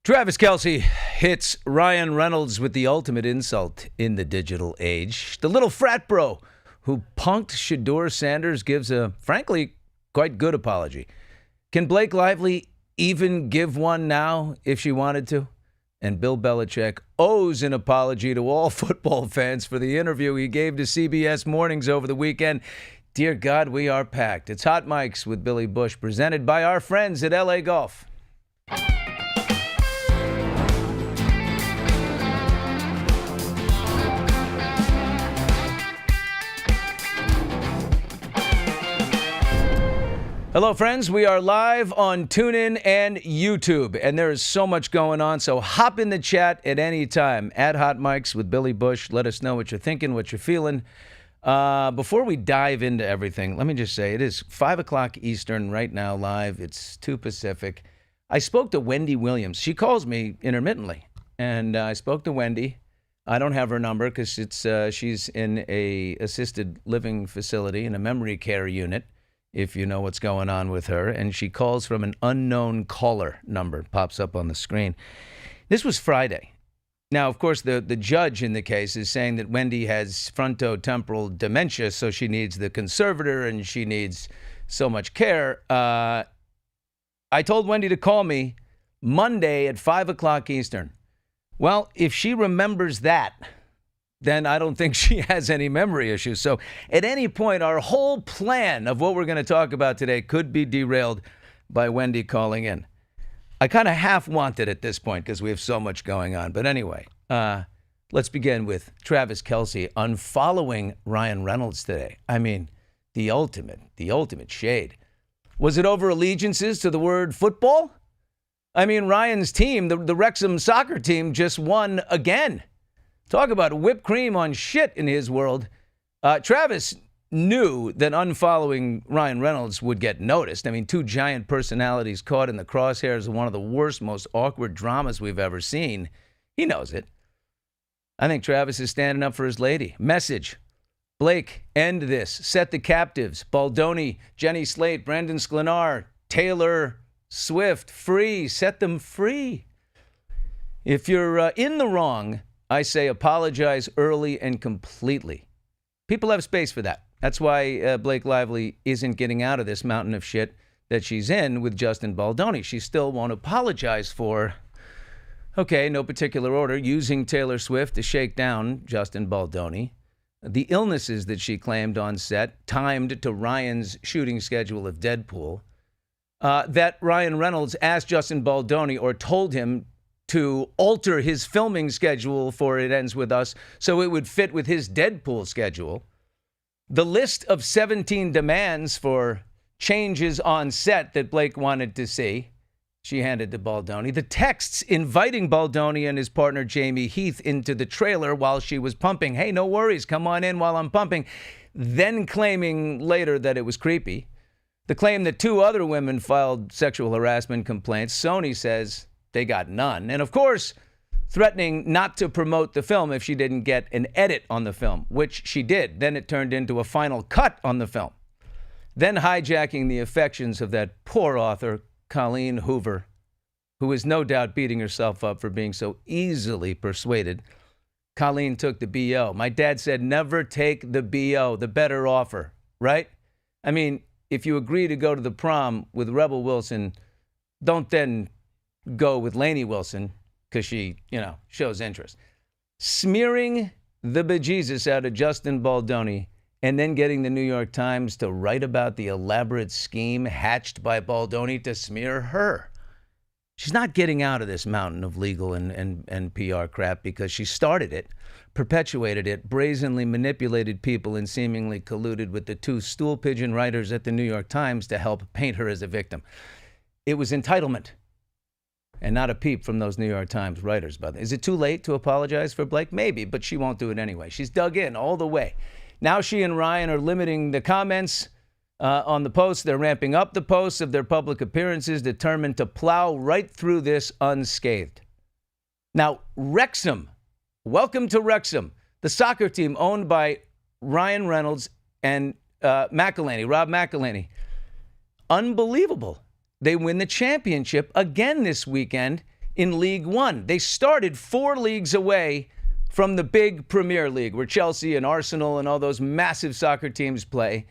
Travis Kelce hits Ryan Reynolds with the ultimate insult in the digital age. The little frat bro who punked Shedeur Sanders gives a, frankly, quite good apology. Can Blake Lively even give one now if she wanted to? And Bill Belichick owes an apology to all football fans for the interview he gave to CBS Mornings over the weekend. Dear God, we are packed. It's Hot Mics with Billy Bush, presented by our friends at LA Golf. Hello, friends. We are live on TuneIn and YouTube, and there is so much going on, so hop in the chat at any time. At Hot Mics with Billy Bush. Let us know what you're thinking, what you're feeling. Before we dive into everything, let me just say it is 5 o'clock Eastern right now live. It's 2 Pacific. I spoke to Wendy Williams. She calls me intermittently, and I spoke to Wendy. I don't have her number because she's in a assisted living facility in a memory care unit, if you know what's going on with her, and she calls from an unknown caller number. Pops up on the screen. This was Friday. Now, of course, the judge in the case is saying that Wendy has frontotemporal dementia, so she needs the conservator and she needs so much care. I told Wendy to call me Monday at 5 o'clock Eastern. Well, if she remembers that, then I don't think she has any memory issues. So at any point, our whole plan of what we're going to talk about today could be derailed by Wendy calling in. I kind of half want it at this point because we have so much going on. But anyway, let's begin with Travis Kelce unfollowing Ryan Reynolds today. I mean, the ultimate shade. Was it over allegiances to the word football? I mean, Ryan's team, the Wrexham soccer team, just won again. Talk about whipped cream on shit in his world. Travis knew that unfollowing Ryan Reynolds would get noticed. I mean, two giant personalities caught in the crosshairs of one of the worst, most awkward dramas we've ever seen. He knows it. I think Travis is standing up for his lady. Message. Blake, end this. Set the captives. Baldoni, Jenny Slate, Brendan Sklenar, Taylor Swift, free. Set them free. If you're in the wrong, I say apologize early and completely. People have space for that. That's why Blake Lively isn't getting out of this mountain of shit that she's in with Justin Baldoni. She still won't apologize for, okay, no particular order, using Taylor Swift to shake down Justin Baldoni. The illnesses that she claimed on set, timed to Ryan's shooting schedule of Deadpool, that Ryan Reynolds asked Justin Baldoni or told him to alter his filming schedule for It Ends With Us so it would fit with his Deadpool schedule. The list of 17 demands for changes on set that Blake wanted to see, she handed to Baldoni. The texts inviting Baldoni and his partner Jamie Heath into the trailer while she was pumping. Hey, no worries, come on in while I'm pumping. Then claiming later that it was creepy. The claim that two other women filed sexual harassment complaints. Sony says they got none. And of course, threatening not to promote the film if she didn't get an edit on the film, which she did. Then it turned into a final cut on the film. Then hijacking the affections of that poor author, Colleen Hoover, who is no doubt beating herself up for being so easily persuaded. Colleen took the BO. My dad said, never take the BO, the better offer, right? I mean, if you agree to go to the prom with Rebel Wilson, don't then go with Lainey Wilson because she, shows interest. Smearing the bejesus out of Justin Baldoni and then getting the New York Times to write about the elaborate scheme hatched by Baldoni to smear her. She's not getting out of this mountain of legal and PR crap because she started it, perpetuated it, brazenly manipulated people, and seemingly colluded with the two stool pigeon writers at the New York Times to help paint her as a victim. It was entitlement. And not a peep from those New York Times writers. But is it too late to apologize for Blake? Maybe, but she won't do it anyway. She's dug in all the way. Now she and Ryan are limiting the comments on the posts. They're ramping up the posts of their public appearances, determined to plow right through this unscathed. Now, Wrexham. Welcome to Wrexham, the soccer team owned by Ryan Reynolds and Rob McElhenney. Unbelievable. They win the championship again this weekend in League One. They started 4 leagues away from the big Premier League where Chelsea and Arsenal and all those massive soccer teams play.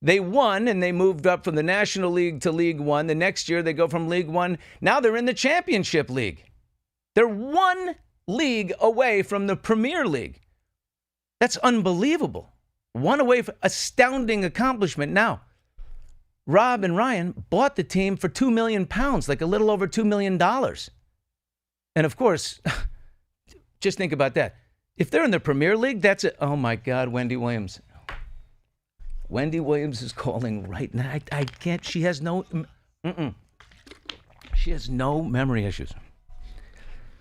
They won, and they moved up from the National League to League One. The next year, they go from League One. Now they're in the Championship League. They're 1 league away from the Premier League. That's unbelievable. 1 away from astounding accomplishment. Now, Rob and Ryan bought the team for £2 million, like a little over $2 million. And of course, just think about that. If they're in the Premier League, that's it. Oh my God, Wendy Williams. Wendy Williams is calling right now. I can't. She has no. She has no memory issues.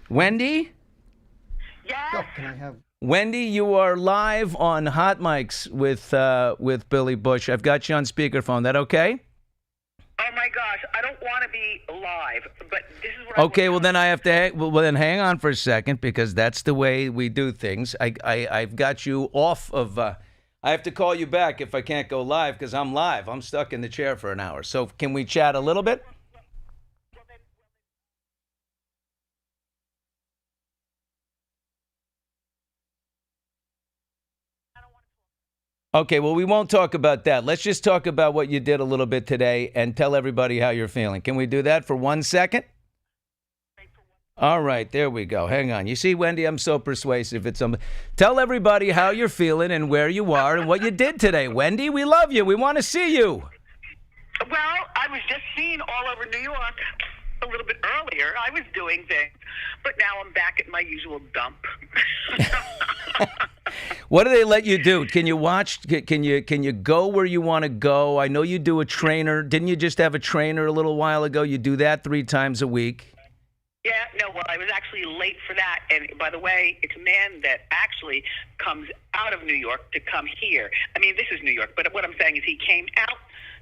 Wendy? Yes. Oh, can I have? Wendy, you are live on Hot Mics with Billy Bush. I've got you on speakerphone. That okay? Oh my gosh, I don't want to be live, but this is what. Okay, well then I have to. Well then, hang on for a second because that's the way we do things. I've got you off of. I have to call you back if I can't go live because I'm live. I'm stuck in the chair for an hour. So can we chat a little bit? Okay, well, we won't talk about that. Let's just talk about what you did a little bit today and tell everybody how you're feeling. Can we do that for 1 second? All right, there we go. Hang on. You see, Wendy, I'm so persuasive. Tell everybody how you're feeling and where you are and what you did today. Wendy, we love you. We want to see you. Well, I was just seen all over New York a little bit earlier. I was doing things, but now I'm back at my usual dump. What do they let you do? Can you watch? Can you go where you want to go? I know you do a trainer. Didn't you just have a trainer a little while ago? You do that 3 times a week. Yeah, no, well, I was actually late for that. And by the way, it's a man that actually comes out of New York to come here. I mean, this is New York, but what I'm saying is he came out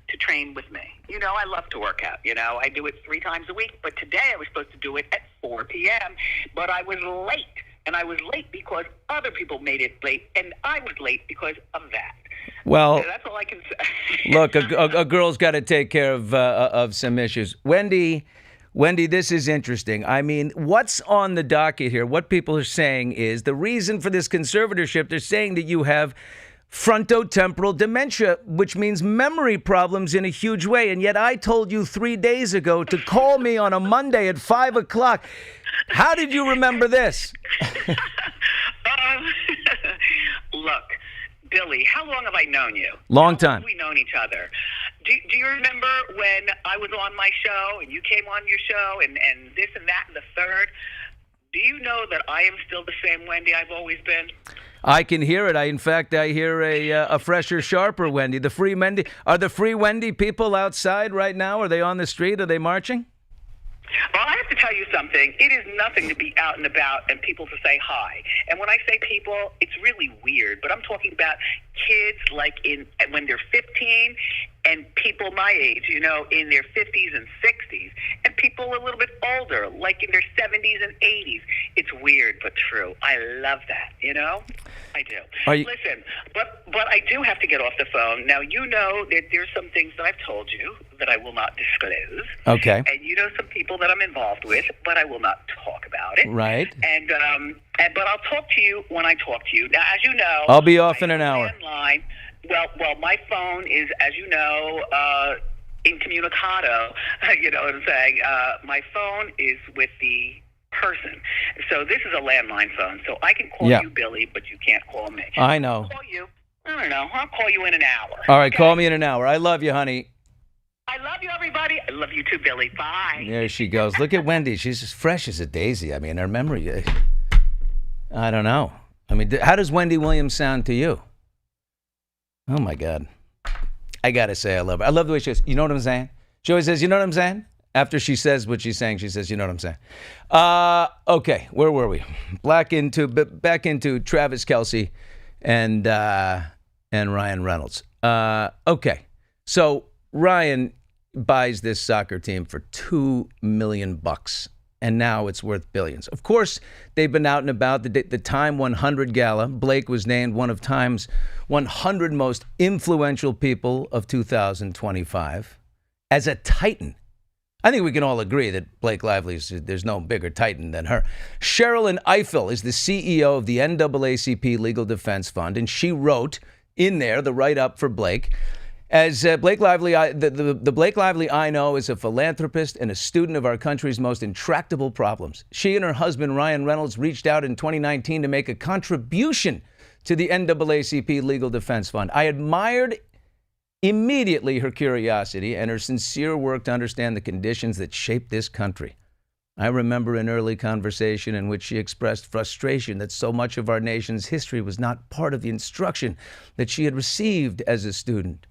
to train with me. You know, I love to work out. You know, I do it 3 times a week. But today I was supposed to do it at 4 p.m., but I was late. And I was late because other people made it late, and I was late because of that. Well, so that's all I can say. Look, a girl's got to take care of some issues. Wendy, this is interesting. I mean, what's on the docket here? What people are saying is the reason for this conservatorship, they're saying that you have frontotemporal dementia, which means memory problems in a huge way. And yet I told you 3 days ago to call me on a Monday at 5 o'clock. How did you remember this? Look, Billy, how long have I known you? Long time. How long have we known each other? Do you remember when I was on my show and you came on your show and this and that and the third? Do you know that I am still the same Wendy I've always been? I can hear it. In fact, I hear a fresher, sharper Wendy. The free Wendy. Are the free Wendy people outside right now? Are they on the street? Are they marching? Well, I have to tell you something. It is nothing to be out and about and people to say hi. And when I say people, it's really weird. But I'm talking about kids like when they're 15 and people my age, you know, in their 50s and 60s. And people a little bit older, like in their 70s and 80s. It's weird, but true. I love that, you know? I do. Listen, but I do have to get off the phone. Now, you know that there's some things that I've told you that I will not disclose. Okay. And you know some people that I'm involved with, but I will not talk about it. Right. But I'll talk to you when I talk to you. Now, as you know, I'll be off in an hour. Landline. Well, my phone is, as you know, incommunicado. You know what I'm saying? My phone is with the person. So this is a landline phone. So I can call you, Billy, but you can't call me. I know. I'll call you. I don't know. I'll call you in an hour. All right, call me in an hour. I love you, honey. I love you, everybody. I love you too, Billy. Bye. There she goes. Look at Wendy. She's as fresh as a daisy. I mean, her memory, I don't know. I mean, how does Wendy Williams sound to you? Oh, my God. I got to say I love her. I love the way she goes, you know what I'm saying? She always says, you know what I'm saying? After she says what she's saying, she says, you know what I'm saying? Okay, where were we? Back into Travis Kelce and Ryan Reynolds. Okay, so Ryan buys this soccer team for $2 million, and now it's worth billions. Of course, they've been out and about. The Time 100 Gala, Blake was named one of Time's 100 most influential people of 2025 as a titan. I think we can all agree that Blake Lively, there's no bigger titan than her. Sherilyn Ifill is the CEO of the NAACP Legal Defense Fund, and she wrote in there the write-up for Blake. As Blake Lively, the Blake Lively I know is a philanthropist and a student of our country's most intractable problems. She and her husband, Ryan Reynolds, reached out in 2019 to make a contribution to the NAACP Legal Defense Fund. I admired immediately her curiosity and her sincere work to understand the conditions that shape this country. I remember an early conversation in which she expressed frustration that so much of our nation's history was not part of the instruction that she had received as a student.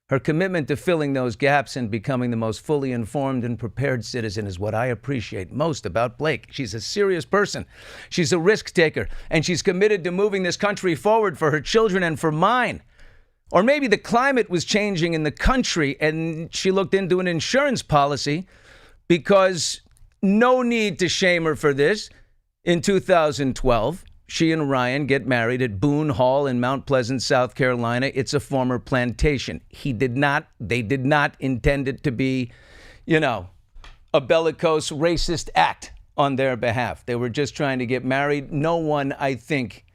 Her commitment to filling those gaps and becoming the most fully informed and prepared citizen is what I appreciate most about Blake. She's a serious person. She's a risk taker, and she's committed to moving this country forward for her children and for mine. Or maybe the climate was changing in the country and she looked into an insurance policy, because no need to shame her for this. In 2012, she and Ryan get married at Boone Hall in Mount Pleasant, South Carolina. It's a former plantation. They did not intend it to be, a bellicose, racist act on their behalf. They were just trying to get married. No one, I think,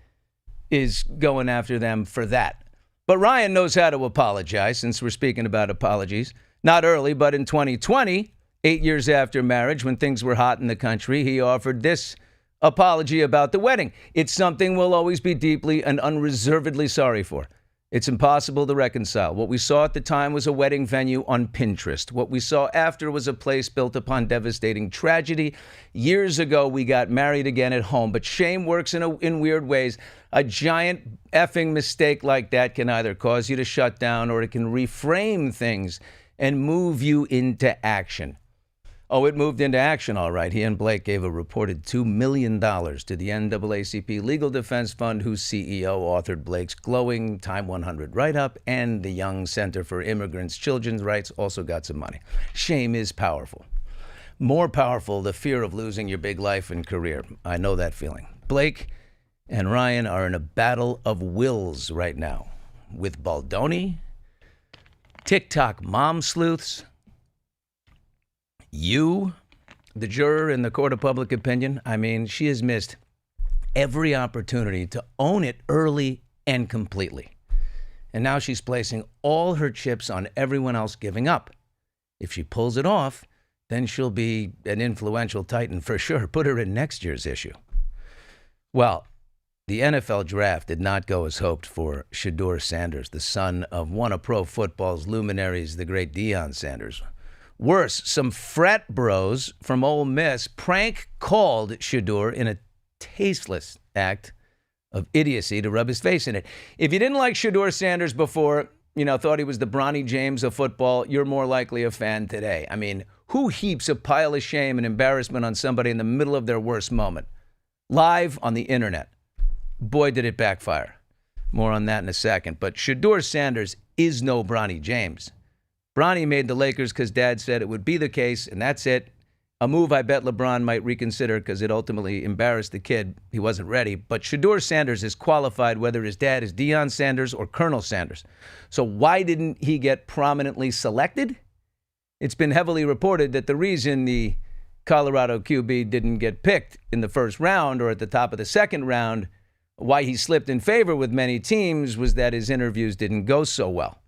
is going after them for that. But Ryan knows how to apologize, since we're speaking about apologies. Not early, but in 2020, 8 years after marriage, when things were hot in the country, he offered this apology about the wedding. It's something we'll always be deeply and unreservedly sorry for. It's impossible to reconcile. What we saw at the time was a wedding venue on Pinterest. What we saw after was a place built upon devastating tragedy. Years ago, we got married again at home, but shame works in weird ways. A giant effing mistake like that can either cause you to shut down, or it can reframe things and move you into action. Oh, it moved into action, all right. He and Blake gave a reported $2 million to the NAACP Legal Defense Fund, whose CEO authored Blake's glowing Time 100 write-up, and the Young Center for Immigrants' Children's Rights also got some money. Shame is powerful. More powerful, the fear of losing your big life and career. I know that feeling. Blake and Ryan are in a battle of wills right now, with Baldoni, TikTok mom sleuths, you, the juror in the court of public opinion. I mean, she has missed every opportunity to own it early and completely. And now she's placing all her chips on everyone else giving up. If she pulls it off, then she'll be an influential titan for sure. Put her in next year's issue. Well, the NFL draft did not go as hoped for Shedeur Sanders, the son of one of pro football's luminaries, the great Deion Sanders. Worse, some frat bros from Ole Miss prank called Shedeur in a tasteless act of idiocy to rub his face in it. If you didn't like Shedeur Sanders before, thought he was the Bronny James of football, you're more likely a fan today. I mean, who heaps a pile of shame and embarrassment on somebody in the middle of their worst moment? Live on the internet. Boy, did it backfire. More on that in a second. But Shedeur Sanders is no Bronny James. Bronny made the Lakers because Dad said it would be the case, and that's it. A move I bet LeBron might reconsider because it ultimately embarrassed the kid. He wasn't ready. But Shedeur Sanders is qualified whether his dad is Deion Sanders or Colonel Sanders. So why didn't he get prominently selected? It's been heavily reported that the reason the Colorado QB didn't get picked in the first round or at the top of the second round, why he slipped in favor with many teams, was that his interviews didn't go so well.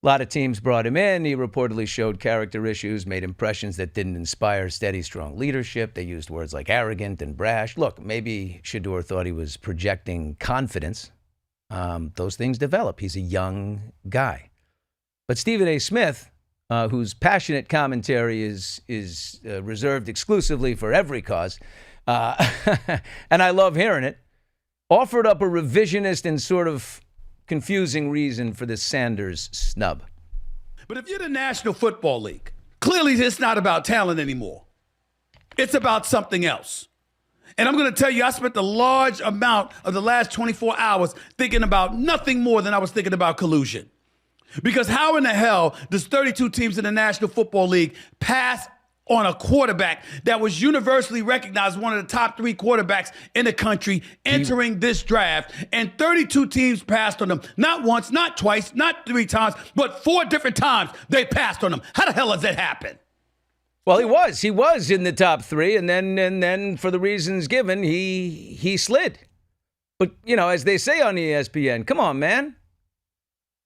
A lot of teams brought him in. He reportedly showed character issues, made impressions that didn't inspire steady, strong leadership. They used words like arrogant and brash. Look, maybe Shedeur thought he was projecting confidence. Those things develop. He's a young guy. But Stephen A. Smith, whose passionate commentary is reserved exclusively for every cause, and I love hearing it, offered up a revisionist and sort of confusing reason for the Sanders snub. But if you're the National Football League, clearly it's not about talent anymore. It's about something else. And I'm going to tell you, I spent a large amount of the last 24 hours thinking about nothing more than I was thinking about collusion. Because how in the hell does 32 teams in the National Football League pass on a quarterback that was universally recognized one of the top 3 quarterbacks in the country entering this draft, and 32 teams passed on him? Not once, not twice, not 3 times, but 4 different times they passed on him. How the hell does that happen? Well, he was in the top 3, and then for the reasons given, he slid. But, as they say on ESPN, come on, man.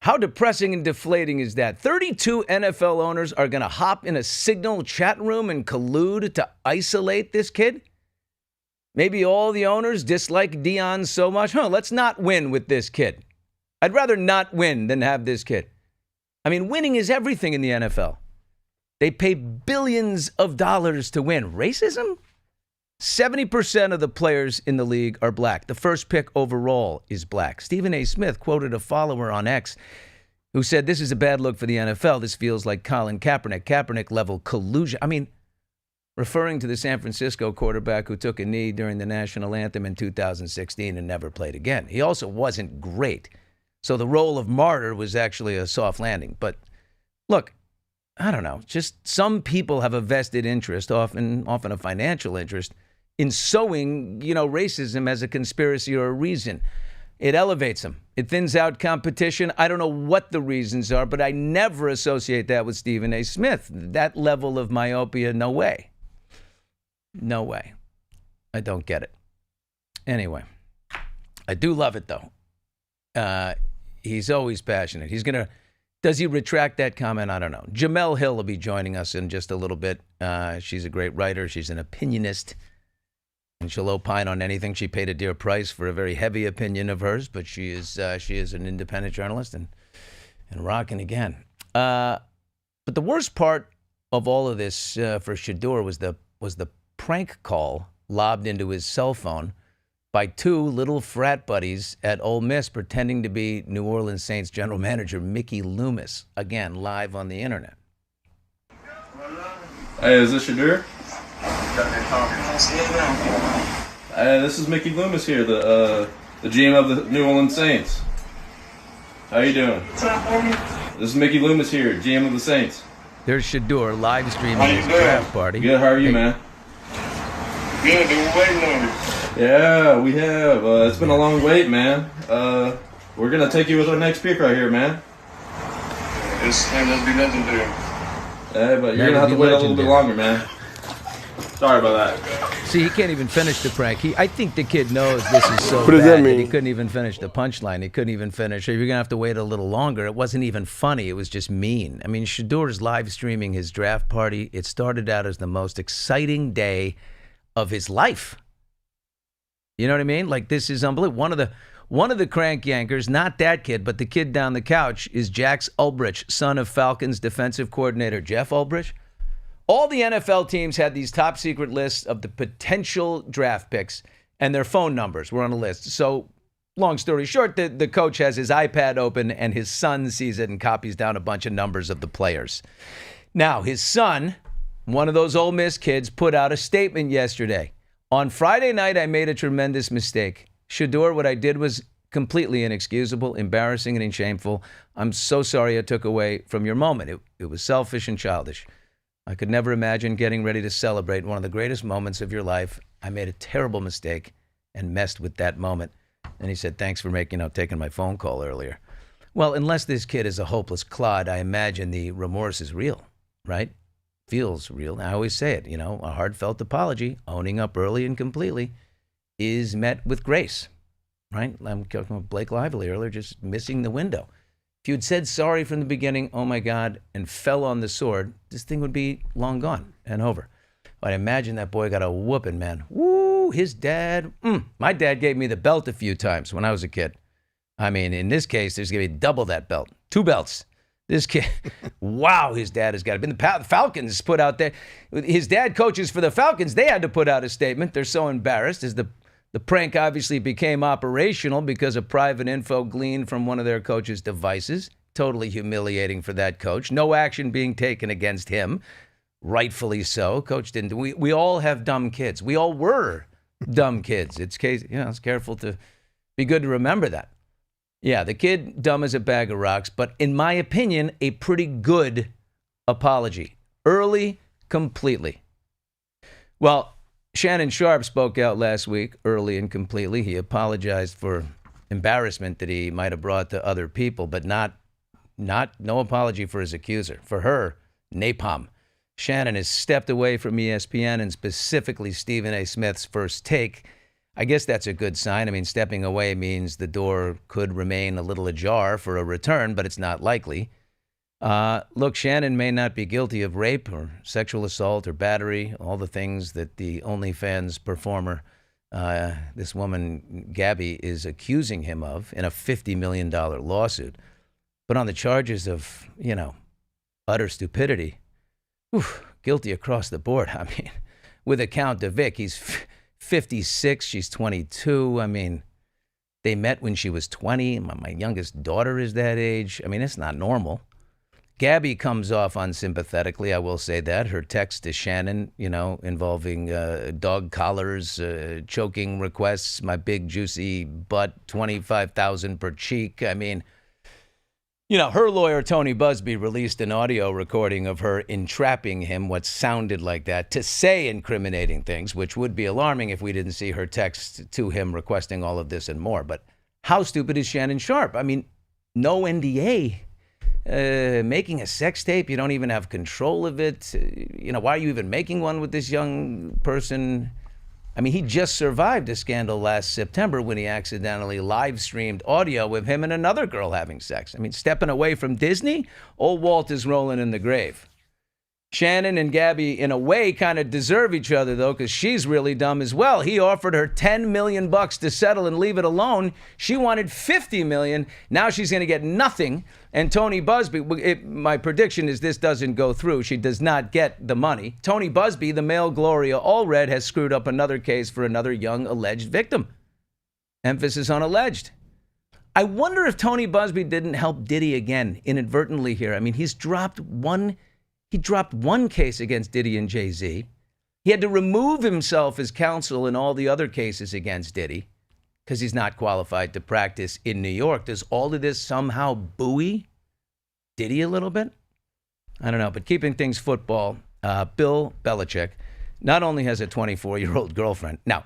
How depressing and deflating is that? 32 NFL owners are going to hop in a Signal chat room and collude to isolate this kid? Maybe all the owners dislike Deion so much. Let's not win with this kid. I'd rather not win than have this kid. I mean, winning is everything in the NFL. They pay billions of dollars to win. Racism? 70% of the players in the league are black. The first pick overall is black. Stephen A. Smith quoted a follower on X who said, "This is a bad look for the NFL. This feels like Colin Kaepernick level collusion." I mean, referring to the San Francisco quarterback who took a knee during the national anthem in 2016 and never played again. He also wasn't great. So the role of martyr was actually a soft landing. But look, I don't know. Just some people have a vested interest, often a financial interest, in sowing, racism as a conspiracy or a reason. It elevates them. It thins out competition. I don't know what the reasons are, but I never associate that with Stephen A. Smith. That level of myopia, no way. No way. I don't get it. Anyway, I do love it, though. He's always passionate. Does he retract that comment? I don't know. Jemele Hill will be joining us in just a little bit. She's a great writer. She's an opinionist. And she'll opine on anything. She paid a dear price for a very heavy opinion of hers, but she is an independent journalist and rocking again. But the worst part of all of this for Shedeur was the prank call lobbed into his cell phone by 2 little frat buddies at Ole Miss pretending to be New Orleans Saints general manager Mickey Loomis, again, live on the internet. Hey, is this Shedeur? Hey, this is Mickey Loomis here, the GM of the New Orleans Saints. How you doing? This is Mickey Loomis here, GM of the Saints. There's Shedeur live streaming his draft party. Good, how are you, man? Good, been waiting on you. Yeah, we have. It's been a long wait, man. We're going to take you with our next pick right here, man. This ain't gonna be legendary. Hey, but you're going to have to wait a little bit longer, man. Sorry about that. See, he can't even finish the prank. I think the kid knows this is so What does bad that mean? he couldn't even finish the punchline. He couldn't even finish. You're going to have to wait a little longer. It wasn't even funny. It was just mean. I mean, Shedeur's live streaming his draft party. It started out as the most exciting day of his life. You know what I mean? Like, this is unbelievable. One of the crank yankers, not that kid, but the kid down the couch, is Jax Ulbrich, son of Falcons defensive coordinator Jeff Ulbrich. All the NFL teams had these top secret lists of the potential draft picks, and their phone numbers were on a list. So, long story short, the coach has his iPad open, and his son sees it and copies down a bunch of numbers of the players. Now, his son, one of those Ole Miss kids, put out a statement yesterday. On Friday night, I made a tremendous mistake. Shedeur, what I did was completely inexcusable, embarrassing, and shameful. I'm so sorry I took away from your moment. It was selfish and childish. I could never imagine getting ready to celebrate one of the greatest moments of your life. I made a terrible mistake and messed with that moment. And he said, thanks for taking my phone call earlier. Well, unless this kid is a hopeless clod, I imagine the remorse is real, right? Feels real. I always say it, a heartfelt apology, owning up early and completely, is met with grace, right? I'm talking about Blake Lively earlier, just missing the window. If you'd said sorry from the beginning, oh my God, and fell on the sword, this thing would be long gone and over. But I imagine that boy got a whooping, man. Woo, his dad. My dad gave me the belt a few times when I was a kid. I mean, in this case, there's going to be double that belt. 2 belts. This kid, wow, his dad has got to be. The Falcons put out there. His dad coaches for the Falcons. They had to put out a statement. They're so embarrassed as the prank obviously became operational because of private info gleaned from one of their coach's devices. Totally humiliating for that coach. No action being taken against him. Rightfully so. Coach didn't. We all have dumb kids. We all were dumb kids. It's careful to be good to remember that. Yeah, the kid, dumb as a bag of rocks, but in my opinion, a pretty good apology. Early, completely. Well, Shannon Sharpe spoke out last week, early and completely. He apologized for embarrassment that he might have brought to other people, but no apology for his accuser. For her, napalm. Shannon has stepped away from ESPN and specifically Stephen A. Smith's First Take. I guess that's a good sign. I mean, stepping away means the door could remain a little ajar for a return, but it's not likely. Look, Shannon may not be guilty of rape or sexual assault or battery, all the things that the OnlyFans performer, this woman, Gabby, is accusing him of in a $50 million lawsuit. But on the charges of, utter stupidity, guilty across the board. I mean, with a count to Vic, he's 56, she's 22. I mean, they met when she was 20. My youngest daughter is that age. I mean, it's not normal. Gabby comes off unsympathetically, I will say that. Her text to Shannon, involving dog collars, choking requests, my big juicy butt, $25,000 per cheek. I mean, her lawyer, Tony Busby, released an audio recording of her entrapping him, what sounded like that, to say incriminating things, which would be alarming if we didn't see her text to him requesting all of this and more. But how stupid is Shannon Sharpe? I mean, no NDA. Making a sex tape, you don't even have control of it. Why are you even making one with this young person? I mean, he just survived a scandal last September when he accidentally live streamed audio with him and another girl having sex. I mean, stepping away from Disney, old Walt is rolling in the grave. Shannon and Gabby, in a way, kind of deserve each other, though, because she's really dumb as well. He offered her $10 million to settle and leave it alone. She wanted $50 million. Now she's going to get nothing. And Tony Busby, my prediction is this doesn't go through. She does not get the money. Tony Busby, the male Gloria Allred, has screwed up another case for another young alleged victim. Emphasis on alleged. I wonder if Tony Busby didn't help Diddy again inadvertently here. I mean, he dropped one case against Diddy and Jay-Z. He had to remove himself as counsel in all the other cases against Diddy because he's not qualified to practice in New York. Does all of this somehow buoy Diddy a little bit? I don't know, but keeping things football, Bill Belichick not only has a 24-year-old girlfriend. Now,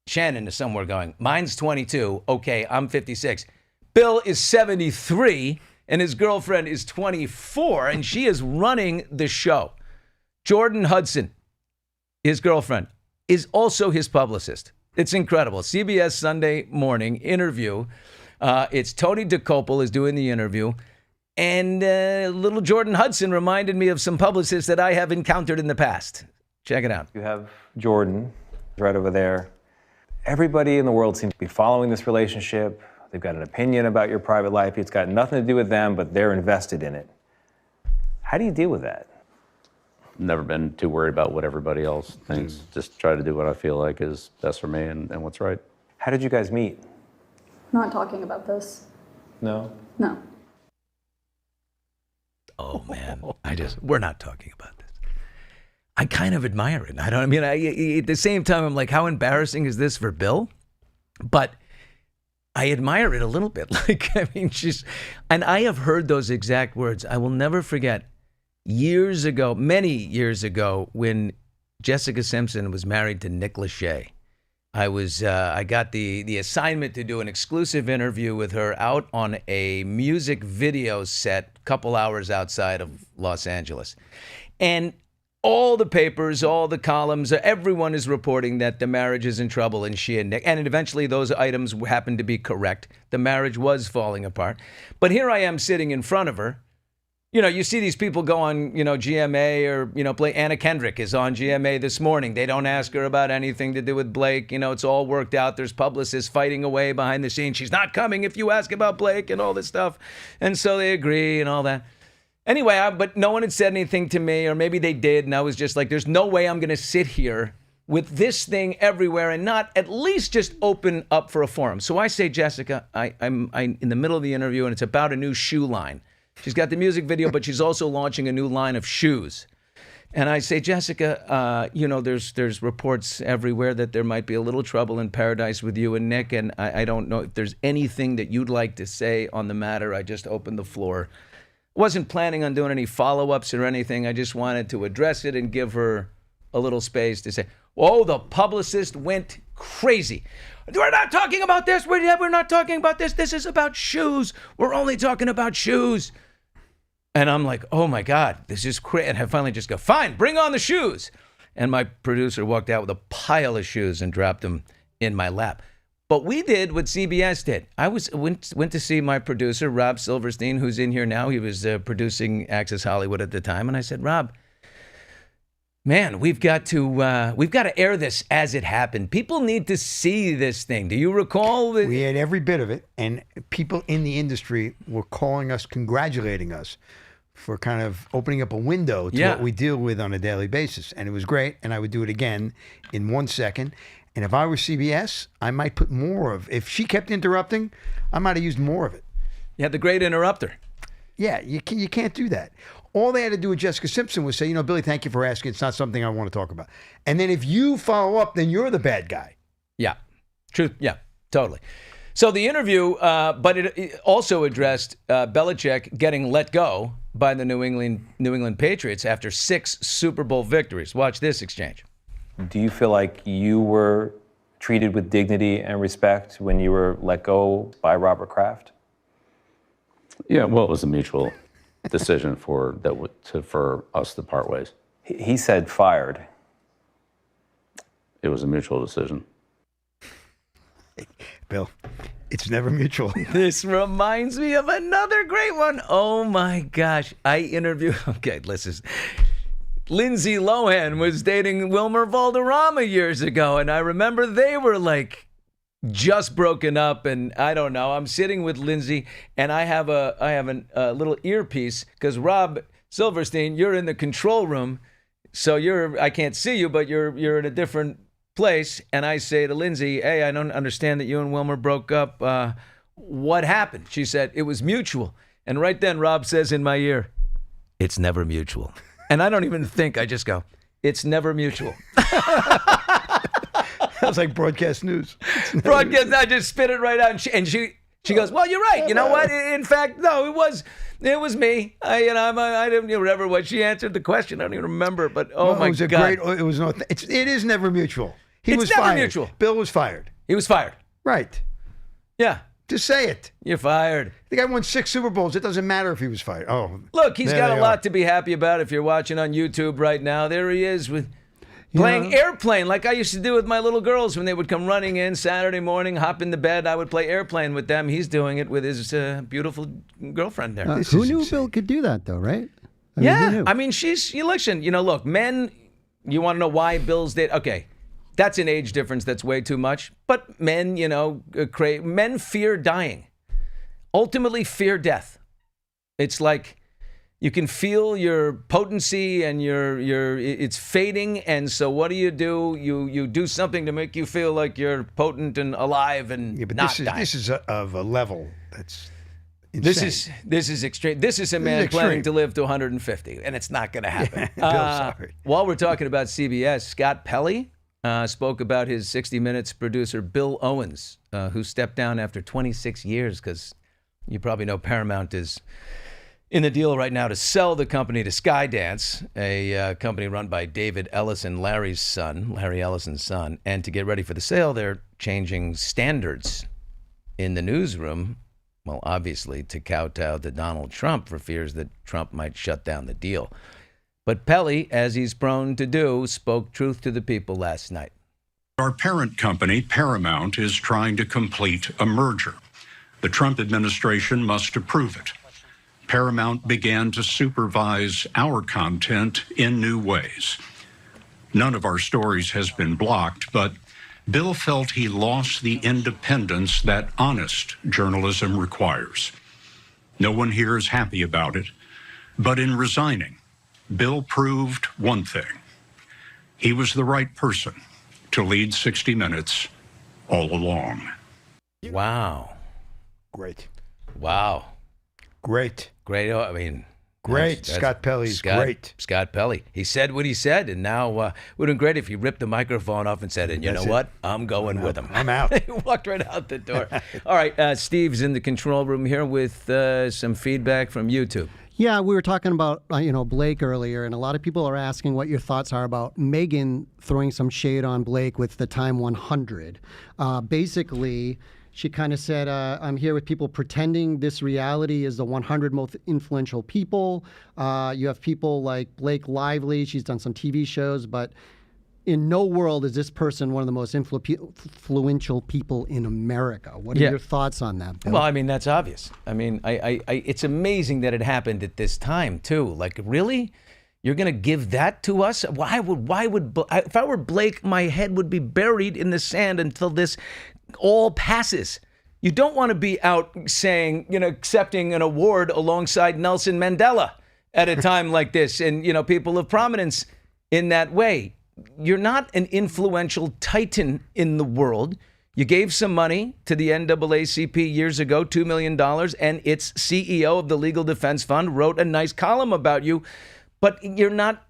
Shannon is somewhere going, mine's 22. Okay, I'm 56. Bill is 73. And his girlfriend is 24, and she is running the show. Jordan Hudson, his girlfriend, is also his publicist. It's incredible. CBS Sunday Morning interview. It's Tony DeCopel is doing the interview. And little Jordan Hudson reminded me of some publicists that I have encountered in the past. Check it out. You have Jordan right over there. Everybody in the world seems to be following this relationship. They've got an opinion about your private life. It's got nothing to do with them, but they're invested in it. How do you deal with that? Never been too worried about what everybody else thinks. Just try to do what I feel like is best for me and what's right. How did you guys meet? Not talking about this. No? No. Oh, man. We're not talking about this. I kind of admire it. At the same time, I'm like, how embarrassing is this for Bill? But I admire it a little bit. And I have heard those exact words. I will never forget many years ago, when Jessica Simpson was married to Nick Lachey. I got the assignment to do an exclusive interview with her out on a music video set a couple hours outside of Los Angeles. And all the papers, all the columns, everyone is reporting that the marriage is in trouble and she and Nick, and eventually those items happened to be correct. The marriage was falling apart. But here I am sitting in front of her. You see these people go on, GMA or, play. Anna Kendrick is on GMA this morning. They don't ask her about anything to do with Blake. It's all worked out. There's publicists fighting away behind the scenes. She's not coming if you ask about Blake and all this stuff. And so they agree and all that. Anyway, but no one had said anything to me, or maybe they did, and I was just like, there's no way I'm going to sit here with this thing everywhere and not at least just open up for a forum. So I say, Jessica, I'm in the middle of the interview, and it's about a new shoe line. She's got the music video, but she's also launching a new line of shoes. And I say, Jessica, there's reports everywhere that there might be a little trouble in paradise with you and Nick, and I don't know if there's anything that you'd like to say on the matter. I just opened the floor. Wasn't planning on doing any follow-ups or anything. I just wanted to address it and give her a little space to say, oh, the publicist went crazy. We're not talking about this. We're not talking about this. This is about shoes. We're only talking about shoes. And I'm like, oh my God, this is crazy. And I finally just go, fine, bring on the shoes. And my producer walked out with a pile of shoes and dropped them in my lap. But we did what CBS did. I went to see my producer, Rob Silverstein, who's in here now. He was producing Access Hollywood at the time. And I said, Rob, man, we've got to air this as it happened. People need to see this thing. Do you recall? We had every bit of it. And people in the industry were calling us, congratulating us for kind of opening up a window to what we deal with on a daily basis. And it was great. And I would do it again in 1 second. And if I were CBS, I might put more of, if she kept interrupting, I might have used more of it. You had the great interrupter. Yeah, you can't do that. All they had to do with Jessica Simpson was say, Billy, thank you for asking. It's not something I want to talk about. And then if you follow up, then you're the bad guy. Yeah, true. Yeah, totally. So the interview, but it also addressed Belichick getting let go by the New England Patriots after 6 Super Bowl victories. Watch this exchange. Do you feel like you were treated with dignity and respect when you were let go by Robert Kraft? Yeah, well, it was a mutual decision for us to part ways. He said fired. It was a mutual decision. Bill, it's never mutual. This reminds me of another great one. Oh my gosh. Lindsay Lohan was dating Wilmer Valderrama years ago, and I remember they were like just broken up, and I don't know. I'm sitting with Lindsay, and I have a little earpiece because Rob Silverstein, you're in the control room, so I can't see you, but you're in a different place, and I say to Lindsay, hey, I don't understand that you and Wilmer broke up. What happened? She said, it was mutual. And right then, Rob says in my ear, it's never mutual. And I don't even think, I just go, it's never mutual. Sounds like broadcast news. Broadcast, I just spit it right out. And she goes, well, you're right. You know what? In fact, no, it was me. I didn't remember what she answered the question. I don't even remember, but my God. It is never mutual. It's was never fired. mutual. Bill was fired. He was fired. Right. Yeah. Just say it. You're fired. The guy won 6 Super Bowls. It doesn't matter if he was fired. Oh, look, he's got a lot to be happy about. If you're watching on YouTube right now, there he is with playing Airplane, like I used to do with my little girls when they would come running in Saturday morning, hop in the bed. I would play Airplane with them. He's doing it with his beautiful girlriend there. Who knew Bill could do that, though, right? I mean, listen, look, men, you want to know why Bill's did? Okay. That's an age difference that's way too much. But men, men fear dying. Ultimately fear death. It's like you can feel your potency and it's fading. And so what do? You do something to make you feel like you're potent and alive and not dying. This is of a level that's insane. This is extreme. This is a man planning to live to 150, and it's not going to happen. Sorry. While we're talking about CBS, Scott Pelley spoke about his 60 Minutes producer, Bill Owens, who stepped down after 26 years because you probably know Paramount is in the deal right now to sell the company to Skydance, a company run by David Ellison, Larry Ellison's son. And to get ready for the sale, they're changing standards in the newsroom, well, obviously to kowtow to Donald Trump for fears that Trump might shut down the deal. But Pelley, as he's prone to do, spoke truth to the people last night. Our parent company, Paramount, is trying to complete a merger. The Trump administration must approve it. Paramount began to supervise our content in new ways. None of our stories has been blocked, but Bill felt he lost the independence that honest journalism requires. No one here is happy about it, but in resigning, Bill proved one thing. He was the right person to lead 60 Minutes all along. Wow. Great. Wow. Great. Great. I mean, great. Scott Pelley's great. Scott Pelley. He said what he said, and now it would have been great if he ripped the microphone off and said, and you know what? I'm going with him. I'm out. He walked right out the door. All right. Steve's in the control room here with some feedback from YouTube. Yeah, we were talking about, Blake earlier, and a lot of people are asking what your thoughts are about Megan throwing some shade on Blake with the Time 100. Basically, She kind of said, I'm here with people pretending this reality is the 100 most influential people. You have people like Blake Lively. She's done some TV shows, but in no world is this person one of the most influential people in America. What are your thoughts on that, Bill? Well, I mean, that's obvious. I mean, it's amazing that it happened at this time, too. Like, really? You're going to give that to us? Why would, if I were Blake, my head would be buried in the sand until this all passes. You don't want to be out saying, accepting an award alongside Nelson Mandela at a time like this and, people of prominence in that way. You're not an influential titan in the world. You gave some money to the NAACP years ago, $2 million, and its CEO of the Legal Defense Fund wrote a nice column about you, but you're not.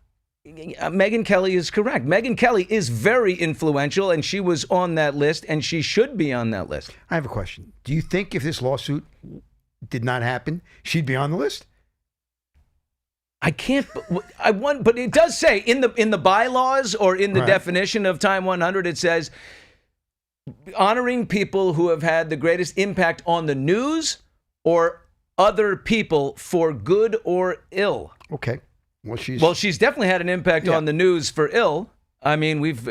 Megyn Kelly is correct. Megyn Kelly is very influential, and she was on that list, and she should be on that list. I have a question. Do you think if this lawsuit did not happen, she'd be on the list? I can't. But it does say in the bylaws or in the definition of Time 100, it says honoring people who have had the greatest impact on the news or other people for good or ill. Okay. Well, she's definitely had an impact on the news for ill. I mean, we've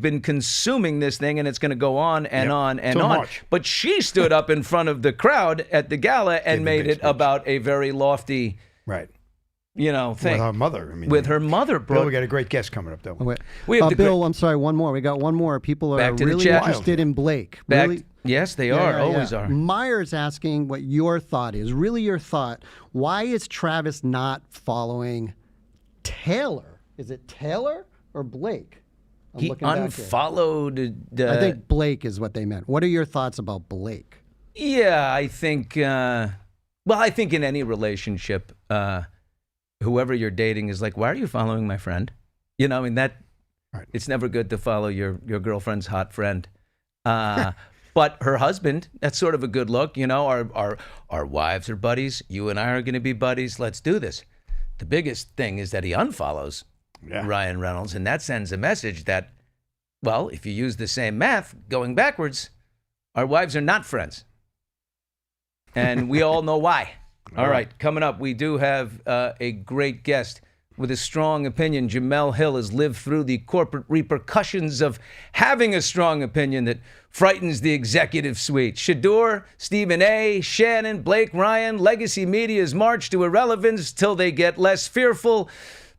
been consuming this thing, and it's going to go on and on and on. March. But she stood up in front of the crowd at the gala and made it about a very lofty, thing. With her mother. With her mother, bro. Bill, we got a great guest coming up, though. Bill, I'm sorry, one more. We got one more. People are really interested in Blake. Yes, they are. Always are. Meyer's asking what your thought is. Really your thought. Why is Travis not following Taylor? Is it Taylor or Blake? He unfollowed. I think Blake is what they meant. What are your thoughts about Blake? Yeah, I think. I think in any relationship, whoever you're dating is like, why are you following my friend? It's never good to follow your girlfriend's hot friend. But her husband, that's sort of a good look. Our wives are buddies. You and I are going to be buddies. Let's do this. The biggest thing is that he unfollows Ryan Reynolds, and that sends a message that, well, if you use the same math going backwards, our wives are not friends. And we all know why. All right, coming up, we do have a great guest with a strong opinion. Jemele Hill has lived through the corporate repercussions of having a strong opinion that frightens the executive suite. Shedeur, Stephen A., Shannon, Blake, Ryan, legacy media's march to irrelevance till they get less fearful.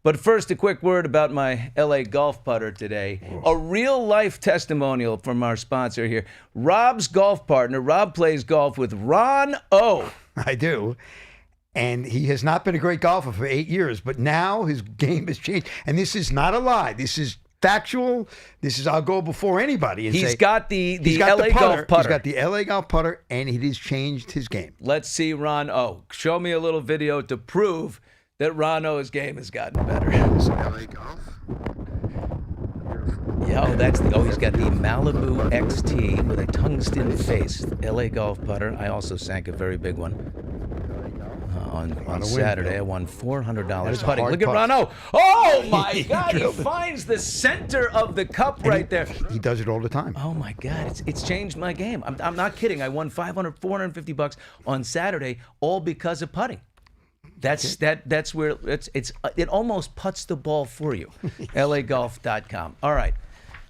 But first, a quick word about my LA golf putter today. A real-life testimonial from our sponsor here. Rob's golf partner. Rob plays golf with Ron O. I do. And he has not been a great golfer for 8 years, but now his game has changed. And this is not a lie. This is factual. I'll go before anybody and he's got the LA golf putter. He's got the LA golf putter, and it has changed his game. Let's see Ron O. Show me a little video to prove that Ron O's game has gotten better. LA golf. Yeah, he's got the Malibu XT with a tungsten face. LA golf putter. I also sank a very big one. On Saturday, I won $400 putting. Look at Ron-O. Oh, my God. He finds the center of the cup right there. He does it all the time. Oh, my God. It's changed my game. I'm not kidding. I won $450 on Saturday, all because of putting. That's where it almost puts the ball for you. LAgolf.com. All right.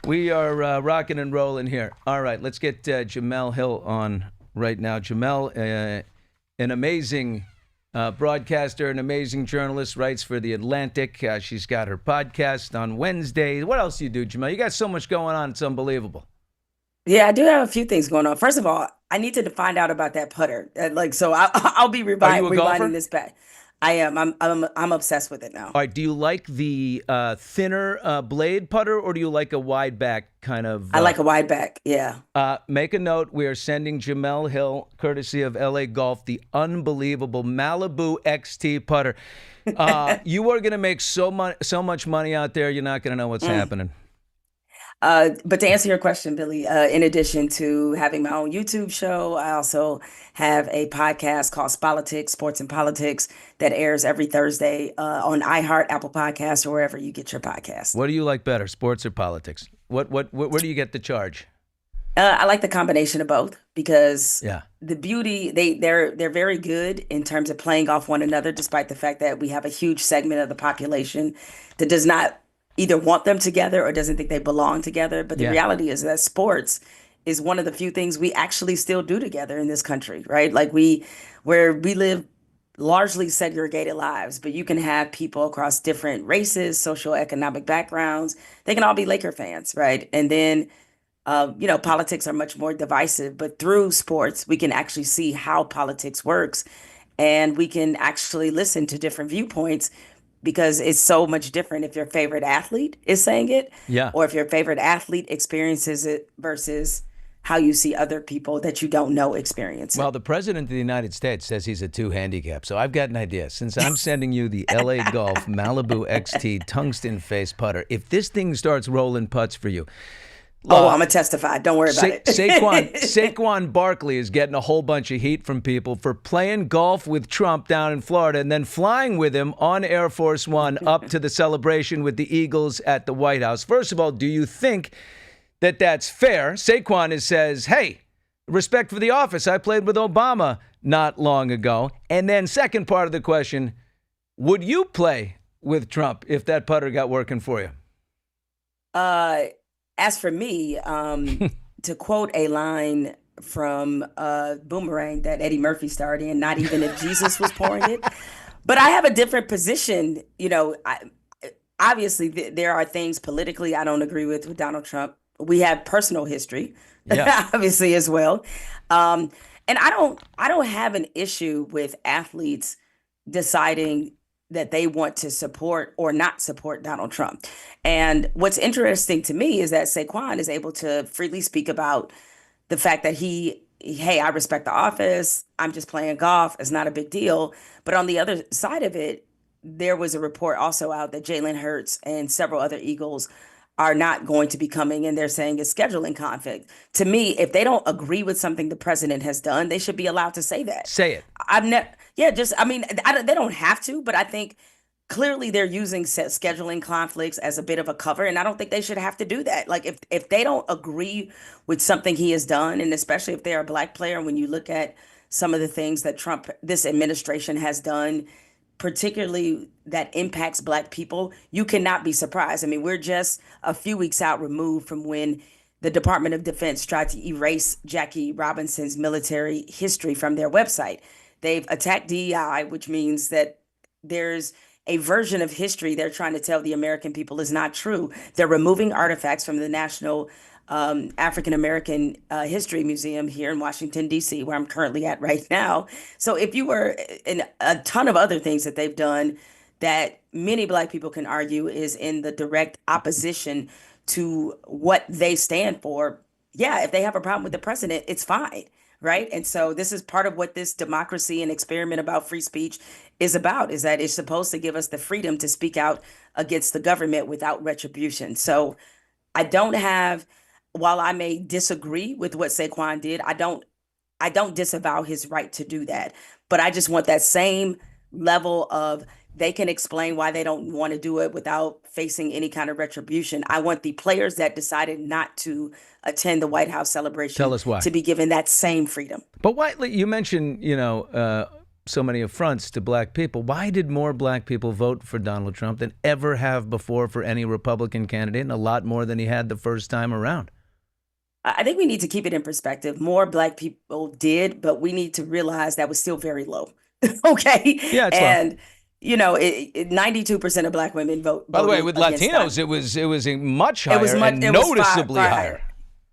We are rocking and rolling here. All right. Let's get Jemele Hill on right now. Jemele, an amazing broadcaster, an amazing journalist, writes for The Atlantic. She's got her podcast on Wednesdays. What else do you do, Jemele? You got so much going on. It's unbelievable. Yeah, I do have a few things going on. First of all, I need to find out about that putter. So I'll be rewinding this back. I am. I'm obsessed with it now. All right. Do you like the thinner blade putter, or do you like a wide back kind of? I like a wide back. Yeah. Make a note. We are sending Jemele Hill, courtesy of LA Golf, the unbelievable Malibu XT putter. You are going to make so much money out there. You're not going to know what's happening. But to answer your question, Billy, in addition to having my own YouTube show, I also have a podcast called Politics, Sports and Politics, that airs every Thursday on iHeart, Apple Podcasts, or wherever you get your podcasts. What do you like better, sports or politics? Where do you get the charge? I like the combination of both because Yeah. the beauty they're very good in terms of playing off one another, despite the fact that we have a huge segment of the population that does not either want them together or doesn't think they belong together. But the Yeah. reality is that sports is one of the few things we actually still do together in this country, right? Where we live largely segregated lives, but you can have people across different races, social economic backgrounds. They can all be Laker fans, right? And then politics are much more divisive, but through sports, we can actually see how politics works and we can actually listen to different viewpoints because it's so much different if your favorite athlete is saying it Yeah. or if your favorite athlete experiences it versus how you see other people that you don't know experience it. Well, the president of the United States says he's a 2 handicap. So I've got an idea. Since I'm sending you the LA Golf Malibu XT tungsten face putter, if this thing starts rolling putts for you, I'm going to testify. Don't worry about it. Saquon Barkley is getting a whole bunch of heat from people for playing golf with Trump down in Florida and then flying with him on Air Force One up to the celebration with the Eagles at the White House. First of all, do you think that that's fair? Saquon says, hey, respect for the office. I played with Obama not long ago. And then second part of the question, would you play with Trump if that putter got working for you? As for me, to quote a line from Boomerang that Eddie Murphy starred in, not even if Jesus was pouring it. But I have a different position. Obviously, there are things politically I don't agree with Donald Trump. We have personal history, obviously, as well. And I don't have an issue with athletes deciding that they want to support or not support Donald Trump. And what's interesting to me is that Saquon is able to freely speak about the fact that hey, I respect the office. I'm just playing golf. It's not a big deal. But on the other side of it, there was a report also out that Jalen Hurts and several other Eagles are not going to be coming, and they're saying it's scheduling conflict. To me, if they don't agree with something the president has done, they should be allowed to say that. Say it. They don't have to, but I think clearly they're using scheduling conflicts as a bit of a cover, and I don't think they should have to do that. Like if they don't agree with something he has done, and especially if they're a black player, when you look at some of the things that this administration has done, particularly that impacts black people, you cannot be surprised. I mean, we're just a few weeks out removed from when the Department of Defense tried to erase Jackie Robinson's military history from their website. They've attacked DEI, which means that there's a version of history they're trying to tell the American people is not true. They're removing artifacts from the National African American History Museum here in Washington, D.C., where I'm currently at right now. So if you were in a ton of other things that they've done that many black people can argue is in the direct opposition to what they stand for, if they have a problem with the president, it's fine. Right. And so this is part of what this democracy and experiment about free speech is about, is that it's supposed to give us the freedom to speak out against the government without retribution. So while I may disagree with what Saquon did, I don't disavow his right to do that. But I just want that same level of they can explain why they don't want to do it without facing any kind of retribution. I want the players that decided not to attend the White House celebration Tell us why. to be given that same freedom. But why, you mentioned, so many affronts to black people. Why did more black people vote for Donald Trump than ever have before for any Republican candidate, and a lot more than he had the first time around? I think we need to keep it in perspective. More black people did, but we need to realize that was still very low. Okay? Yeah, it's low. 92% of black women vote. By the way, with Latinos, it was much higher and noticeably higher.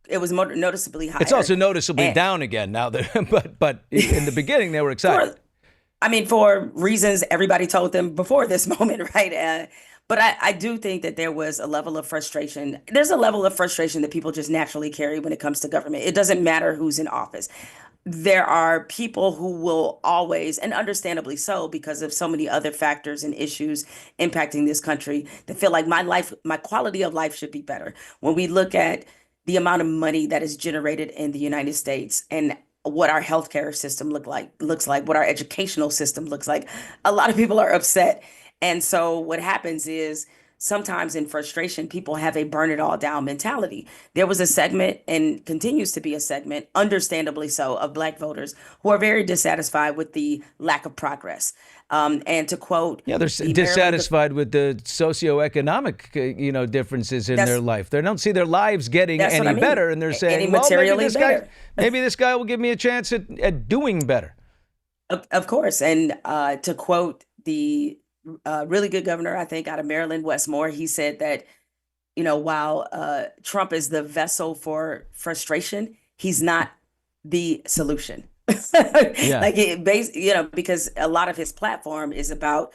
It was noticeably higher. It's also noticeably down again now. But in the beginning, they were excited. For reasons everybody told them before this moment, right? But I do think that there was a level of frustration. There's a level of frustration that people just naturally carry when it comes to government. It doesn't matter who's in office. There are people who will always, and understandably so, because of so many other factors and issues impacting this country, that feel like my quality of life should be better. When we look at the amount of money that is generated in the United States and what our healthcare system looks like, what our educational system looks like, a lot of people are upset. And so what happens is sometimes in frustration, people have a burn it all down mentality. There was a segment, and continues to be a segment, understandably so, of Black voters who are very dissatisfied with the lack of progress. And to quote, they're dissatisfied with the socioeconomic, differences in their life. They don't see their lives getting any better, and they're saying, "Well, maybe this guy will give me a chance at doing better." Of course, and to quote the really good governor, I think, out of Maryland, Wes Moore, he said that, while Trump is the vessel for frustration, he's not the solution. Because a lot of his platform is about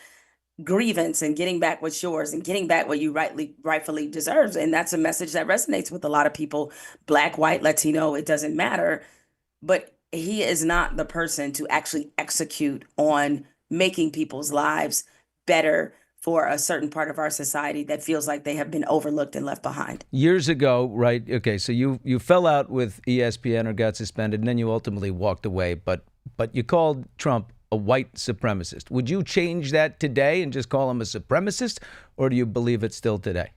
grievance and getting back what's yours and getting back what you rightfully deserve. And that's a message that resonates with a lot of people, Black, white, Latino, it doesn't matter. But he is not the person to actually execute on making people's lives better for a certain part of our society that feels like they have been overlooked and left behind. Years ago, right? Okay, so you fell out with ESPN or got suspended, and then you ultimately walked away. But you called Trump a white supremacist. Would you change that today and just call him a supremacist, or do you believe it still today?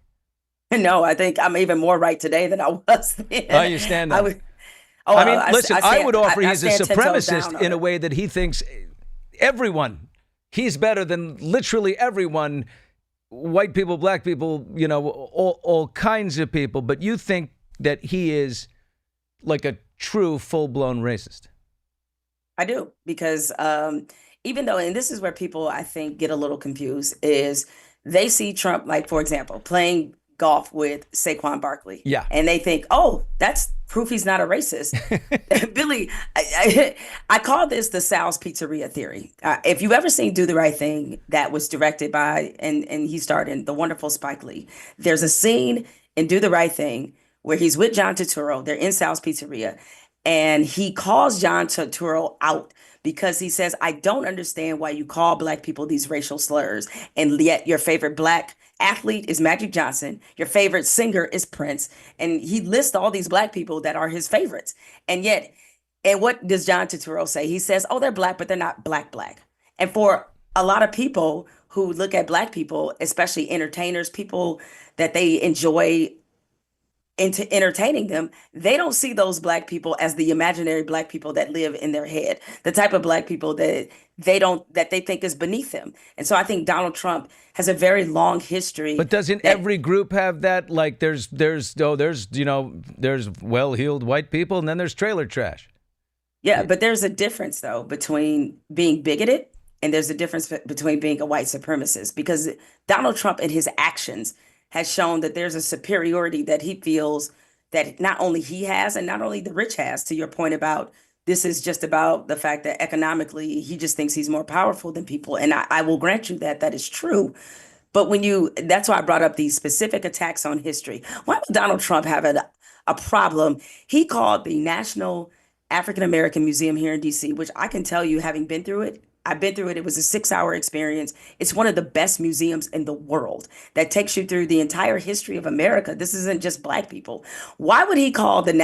No, I think I'm even more right today than I was then. Oh, you stand up. I would offer he's a supremacist in a way that he thinks he's better than literally everyone, white people, Black people, all kinds of people. But you think that he is like a true full-blown racist. I do, because even though, and this is where people, I think, get a little confused, is they see Trump, like, for example, playing golf with Saquon Barkley. Yeah. And they think, oh, that's proof he's not a racist. Billy, I call this the Sal's Pizzeria theory. If you've ever seen Do the Right Thing, that was directed by, and he starred in, the wonderful Spike Lee. There's a scene in Do the Right Thing where he's with John Turturro. They're in Sal's Pizzeria. And he calls John Turturro out because he says, I don't understand why you call Black people these racial slurs. And yet your favorite Black athlete is Magic Johnson. Your favorite singer is Prince. And he lists all these Black people that are his favorites. And what does John Turturro say? He says, oh, they're Black, but they're not Black. And for a lot of people who look at Black people, especially entertainers, people that they enjoy into entertaining them, they don't see those Black people as the imaginary Black people that live in their head, the type of Black people that they think is beneath them. And so I think Donald Trump has a very long history. But doesn't every group have that? Like there's well-heeled white people, and then there's trailer trash. Yeah, but there's a difference though between being bigoted and there's a difference between being a white supremacist, because Donald Trump and his actions has shown that there's a superiority that he feels that not only he has and not only the rich has, to your point about this is just about the fact that economically he just thinks he's more powerful than people. And I will grant you that is true. But that's why I brought up these specific attacks on history. Why would Donald Trump have a problem? He called the National African American Museum here in DC, which I can tell you, having been through it, I've been through it. It was a 6-hour experience. It's one of the best museums in the world that takes you through the entire history of America. This isn't just Black people. Why would he call this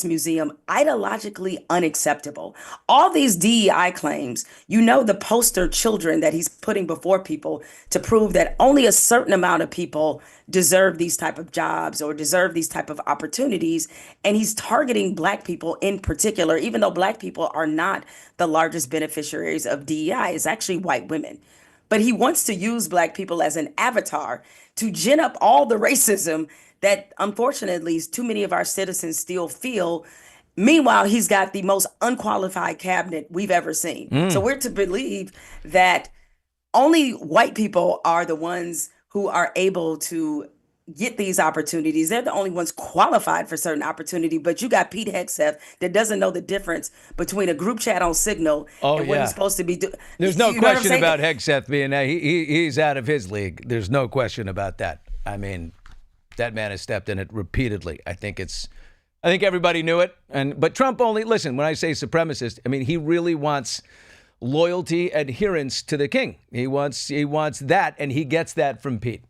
museum ideologically unacceptable? All these DEI claims, the poster children that he's putting before people to prove that only a certain amount of people deserve these type of jobs or deserve these type of opportunities. And he's targeting Black people in particular, even though Black people are not the largest beneficiaries of DEI. It's actually white women. But he wants to use Black people as an avatar to gin up all the racism that unfortunately too many of our citizens still feel. Meanwhile, he's got the most unqualified cabinet we've ever seen. So we're to believe that only white people are the ones who are able to get these opportunities. They're the only ones qualified for certain opportunity. But you got Pete Hegseth that doesn't know the difference between a group chat on Signal and what he's supposed to be doing. There's no question about Hegseth being he's out of his league. There's no question about that. I mean, that man has stepped in it repeatedly. I think everybody knew it. But Trump listen, when I say supremacist, I mean, he really wants loyalty, adherence to the king. He wants that, and he gets that from Pete.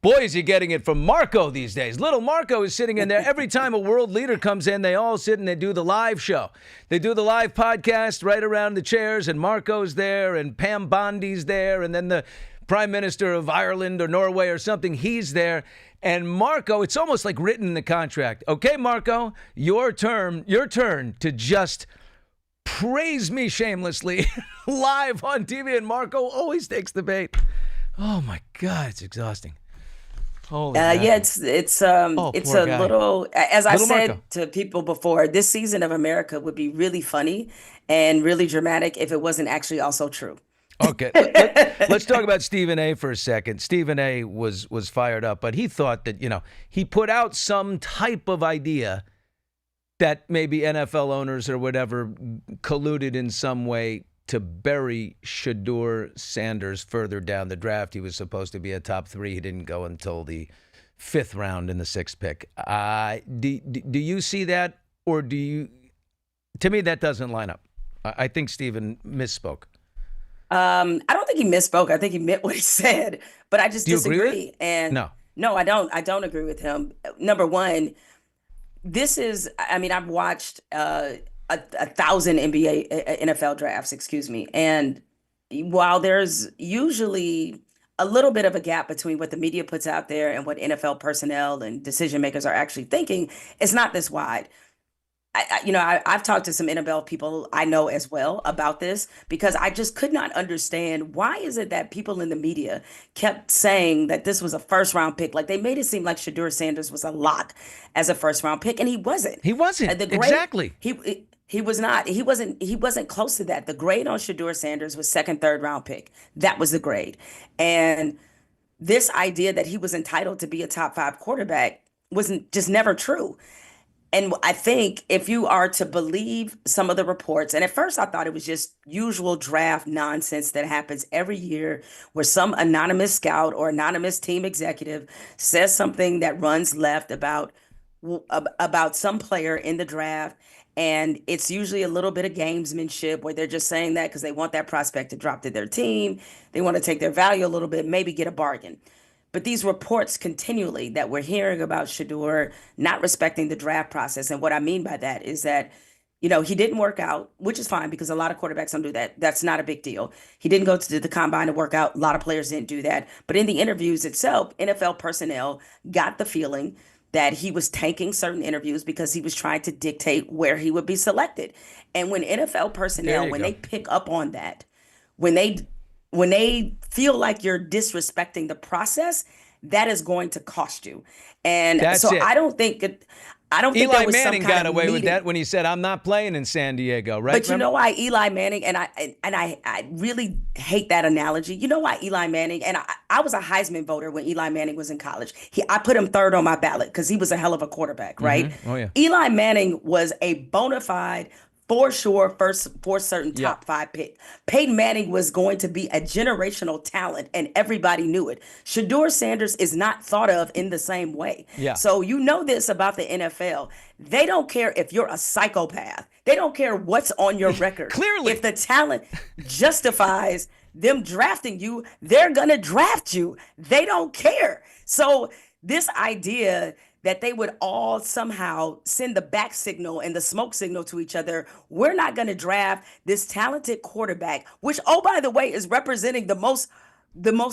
Boy, is he getting it from Marco these days. Little Marco is sitting in there. Every time a world leader comes in, they all sit and they do the live show. They do the live podcast right around the chairs, and Marco's there, and Pam Bondi's there, and then the Prime Minister of Ireland or Norway or something. He's there. And Marco, it's almost like written in the contract. Okay, Marco, your turn to just praise me shamelessly live on TV. And Marco always takes the bait. Oh, my God, it's exhausting. Holy yeah, it's a guy. little, as I Little said Marco. to people before, this season of America would be really funny and really dramatic if it wasn't actually also true. Okay, let's talk about Stephen A. for a second. Stephen A. was fired up, but he thought that, he put out some type of idea that maybe NFL owners or whatever colluded in some way to bury Shedeur Sanders further down the draft. He was supposed to be a top 3. He didn't go until the 5th round in the 6th pick. Do you see that, or do you? To me, that doesn't line up. I think Stephen misspoke. I don't think he misspoke. I think he meant what he said, but I just Do you agree disagree. with it? And no, I don't. I don't agree with him. Number one, I've watched 1,000 NFL drafts, and while there's usually a little bit of a gap between what the media puts out there and what NFL personnel and decision makers are actually thinking, it's not this wide. I've talked to some NFL people I know as well about this, because I just could not understand, why is it that people in the media kept saying that this was a first-round pick? Like, they made it seem like Shedeur Sanders was a lock as a first-round pick, and he wasn't. He wasn't. Exactly. He was not. He wasn't close to that. The grade on Shedeur Sanders was 2nd, 3rd round pick. That was the grade. And this idea that he was entitled to be a top 5 quarterback wasn't just never true. And I think if you are to believe some of the reports, and at first I thought it was just usual draft nonsense that happens every year, where some anonymous scout or anonymous team executive says something that runs left about some player in the draft. And it's usually a little bit of gamesmanship, where they're just saying that because they want that prospect to drop to their team. They want to take their value a little bit, maybe get a bargain. But these reports continually that we're hearing about Shedeur not respecting the draft process. And what I mean by that is that, he didn't work out, which is fine, because a lot of quarterbacks don't do that. That's not a big deal. He didn't go to the combine to work out. A lot of players didn't do that. But in the interviews itself, NFL personnel got the feeling that he was tanking certain interviews because he was trying to dictate where he would be selected. And when NFL personnel, when they pick up on that, when they feel like you're disrespecting the process, that is going to cost you. And I don't think Eli there was Manning some kind got of away with meeting. that when he said, "I'm not playing in San Diego," right? But you know why Eli Manning, and I really hate that analogy. You know why Eli Manning, and I was a Heisman voter when Eli Manning was in college. I put him 3rd on my ballot because he was a hell of a quarterback, right? Mm-hmm. Oh, yeah. Eli Manning was a bona fide, for sure, for certain top 5 pick. Peyton Manning was going to be a generational talent, and everybody knew it. Shedeur Sanders is not thought of in the same way. Yeah. So you know this about the NFL. They don't care if you're a psychopath. They don't care what's on your record. Clearly. If the talent justifies them drafting you, they're going to draft you. They don't care. So this idea that they would all somehow send the back signal and the smoke signal to each other, we're not going to draft this talented quarterback, which, oh, by the way, is representing the most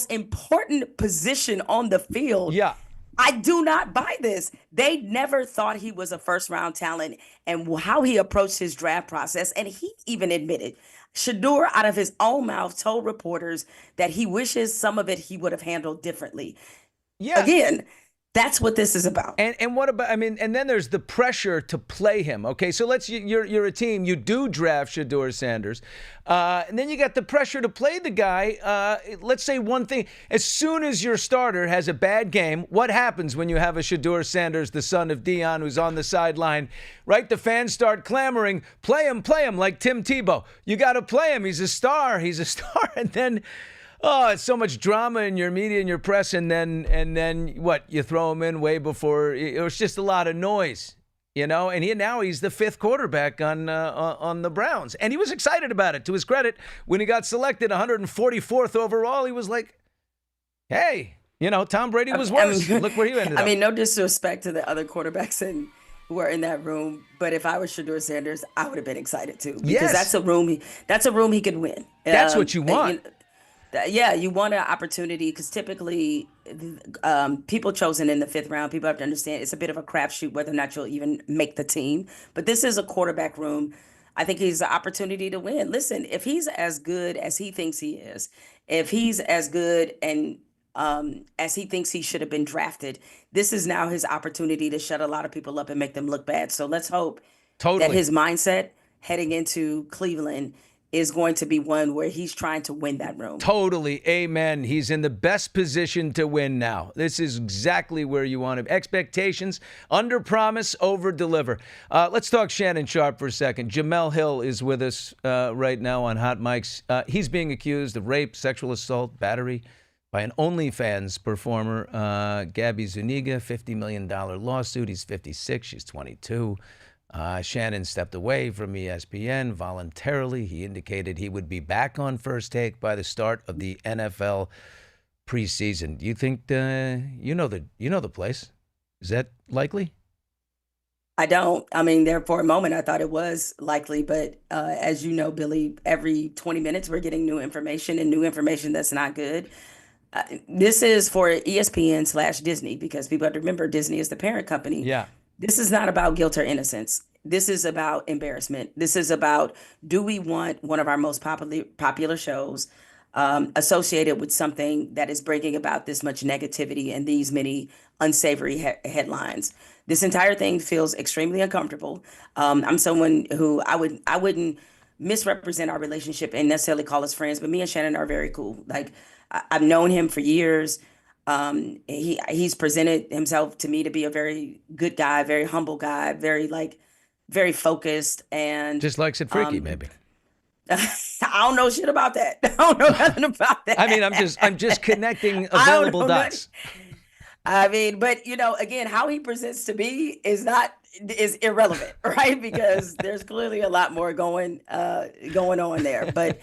important position on the field. Yeah. I do not buy this. They never thought he was a first-round talent, and how he approached his draft process. And he even admitted, Shedeur, out of his own mouth, told reporters that he wishes some of it he would have handled differently. Yeah. Again, that's what this is about. And what about, and then there's the pressure to play him. Okay, so you're a team, you do draft Shedeur Sanders, and then you got the pressure to play the guy. Let's say one thing, as soon as your starter has a bad game, what happens when you have a Shedeur Sanders, the son of Dion, who's on the sideline, right? The fans start clamoring, play him, like Tim Tebow. You got to play him, he's a star, and then, oh, it's so much drama in your media and your press, and then what? You throw him in way before. It was just a lot of noise, And he's the 5th quarterback on the Browns, and he was excited about it. To his credit, when he got selected 144th overall, he was like, "Hey, Tom Brady was worse. Look where he ended up." No disrespect to the other quarterbacks who are in that room, but if I was Shedeur Sanders, I would have been excited too, because that's a room he could win. That's what you want. Yeah, you want an opportunity because typically people chosen in the 5th round, people have to understand it's a bit of a crapshoot whether or not you'll even make the team. But this is a quarterback room. I think he's an opportunity to win. Listen, if he's as good as he thinks he is, if he's as good and as he thinks he should have been drafted, this is now his opportunity to shut a lot of people up and make them look bad. So let's hope that his mindset heading into Cleveland is going to be one where he's trying to win that room. Totally. Amen. He's in the best position to win now. This is exactly where you want him. Expectations, under promise, over deliver. Let's talk Shannon Sharpe for a second. Jemele Hill is with us right now on Hot Mics. He's being accused of rape, sexual assault, battery by an OnlyFans performer, Gabby Zuniga, $50 million lawsuit. He's 56. She's 22. Shannon stepped away from ESPN voluntarily. He indicated he would be back on First Take by the start of the NFL preseason. Do you think you know the place? Is that likely? I don't. I mean, there for a moment I thought it was likely, but as you know, Billy, every 20 minutes we're getting new information and new information that's not good. This is for ESPN/Disney because people have to remember Disney is the parent company. Yeah. This is not about guilt or innocence. This is about embarrassment. This is about, do we want one of our most popular shows associated with something that is bringing about this much negativity and these many unsavory headlines? This entire thing feels extremely uncomfortable. I'm someone who I wouldn't misrepresent our relationship and necessarily call us friends, but me and Shannon are very cool. Like, I've known him for years. He's presented himself to me to be a very good guy, very humble guy, very focused, and just likes it freaky, maybe. I don't know shit about that. I don't know nothing about that. I mean, I'm just connecting available dots. I mean, but again, how he presents to me is irrelevant, right? Because there's clearly a lot more going on there. But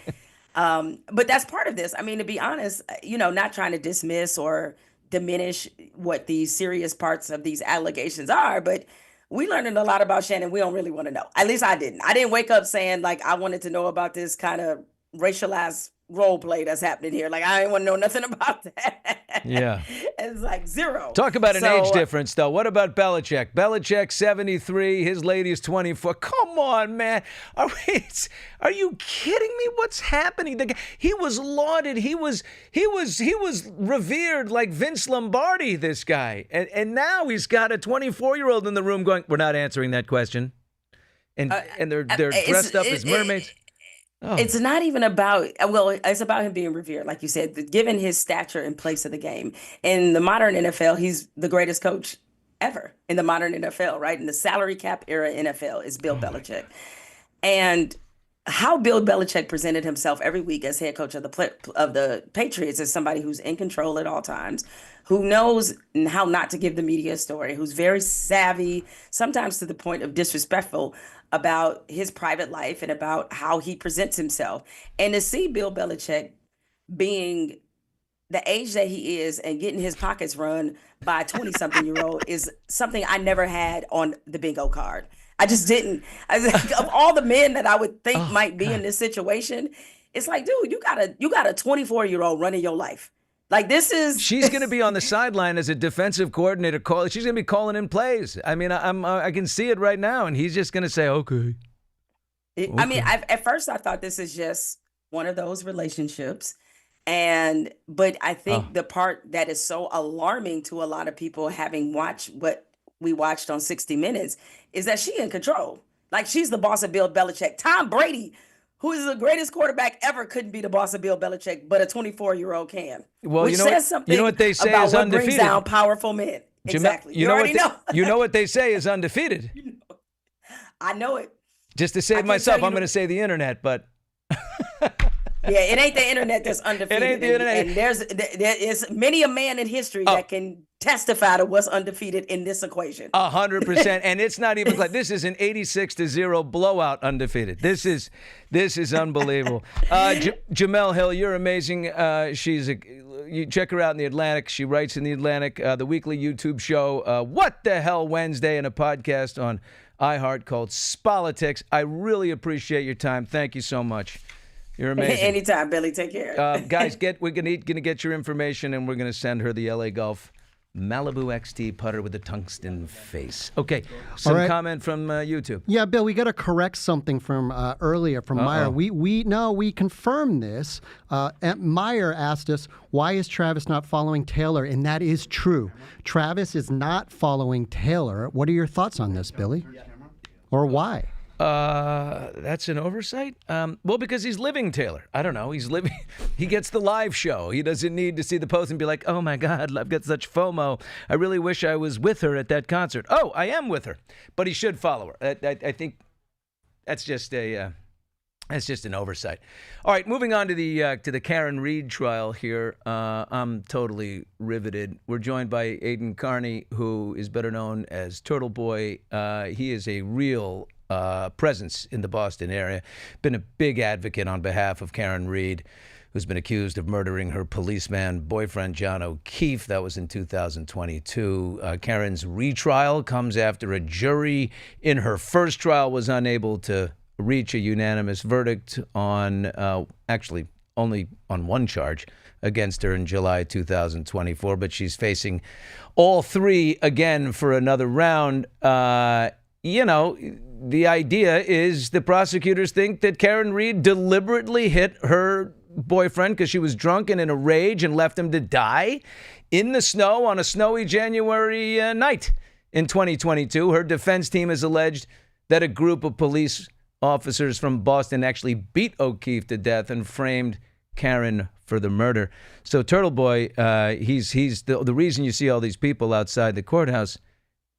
that's part of this. I mean, to be honest, not trying to dismiss or diminish what the serious parts of these allegations are, but we learned a lot about Shannon we don't really want to know. At least I didn't. I didn't wake up saying, like, I wanted to know about this kind of racialized role play that's happening here. Like, I didn't want to know nothing about that. Yeah. It's like zero. Talk about an age difference, though. What about Belichick? Belichick, 73. His lady is 24. Come on, man. Are you kidding me? What's happening? He was lauded. He was revered like Vince Lombardi, this guy. And now he's got a 24-year-old in the room going, we're not answering that question. And they're dressed up as mermaids. It's not even about, it's about him being revered, like you said, given his stature and place of the game. In the modern NFL, he's the greatest coach ever in the modern NFL, right? In the salary cap era NFL is Bill Belichick. And how Bill Belichick presented himself every week as head coach of the Patriots is somebody who's in control at all times, who knows how not to give the media a story, who's very savvy, sometimes to the point of disrespectful about his private life and about how he presents himself. And to see Bill Belichick being the age that he is and getting his pockets run by a 20-something-year-old is something I never had on the bingo card. I just didn't. Of all the men that I would think might be in this situation, it's like, dude, you got a 24-year-old running your life. Like, this is... She's going to be on the sideline as a defensive coordinator. She's going to be calling in plays. I mean, I can see it right now, and he's just going to say, okay. I mean, at first I thought this is just one of those relationships. But I think the part that is so alarming to a lot of people, having watched what we watched on 60 Minutes, is that she in control. Like, she's the boss of Bill Belichick. Tom Brady, who is the greatest quarterback ever, couldn't be the boss of Bill Belichick, but a 24-year-old can. Well, which says something what they say about is what undefeated. brings down powerful men. Exactly. You know what they say is undefeated. I know it. Just to save myself, I'm going to say the internet, but... Yeah, it ain't the internet that's undefeated. It ain't the internet. And there is many a man in history that can testify to what's undefeated in this equation. 100%. And it's not even like this is an 86-0 blowout undefeated. This is unbelievable. Jemele Hill, you're amazing. You check her out in The Atlantic. She writes in The Atlantic, the weekly YouTube show, What the Hell Wednesday, and a podcast on iHeart called Spolitics. I really appreciate your time. Thank you so much. You're amazing. Anytime, Billy. Take care. Guys, we're gonna get your information, and we're gonna send her the LA Golf Malibu XT putter with the tungsten face. Okay, some comment from YouTube. Yeah, Bill, we got to correct something from earlier from Meyer. We confirmed this. Meyer asked us, why is Travis not following Taylor? And that is true. Travis is not following Taylor. What are your thoughts on this, Billy? Or why? That's an oversight. Well, because he's living Taylor. I don't know. He's living. He gets the live show. He doesn't need to see the post and be like, "Oh my God, I've got such FOMO. I really wish I was with her at that concert." Oh, I am with her, but he should follow her. I think that's just an oversight. All right, moving on to the Karen Reed trial here. I'm totally riveted. We're joined by Aidan Kearney, who is better known as Turtle Boy. He is a real presence in the Boston area. Been a big advocate on behalf of Karen Reed, who's been accused of murdering her policeman boyfriend, John O'Keefe. That was in 2022. Karen's retrial comes after a jury in her first trial was unable to reach a unanimous verdict on, actually only on one charge against her in July 2024, but she's facing all three again for another round. The idea is the prosecutors think that Karen Reed deliberately hit her boyfriend because she was drunk and in a rage and left him to die in the snow on a snowy January night in 2022. Her defense team has alleged that a group of police officers from Boston actually beat O'Keefe to death and framed Karen for the murder. So Turtle Boy, he's the reason you see all these people outside the courthouse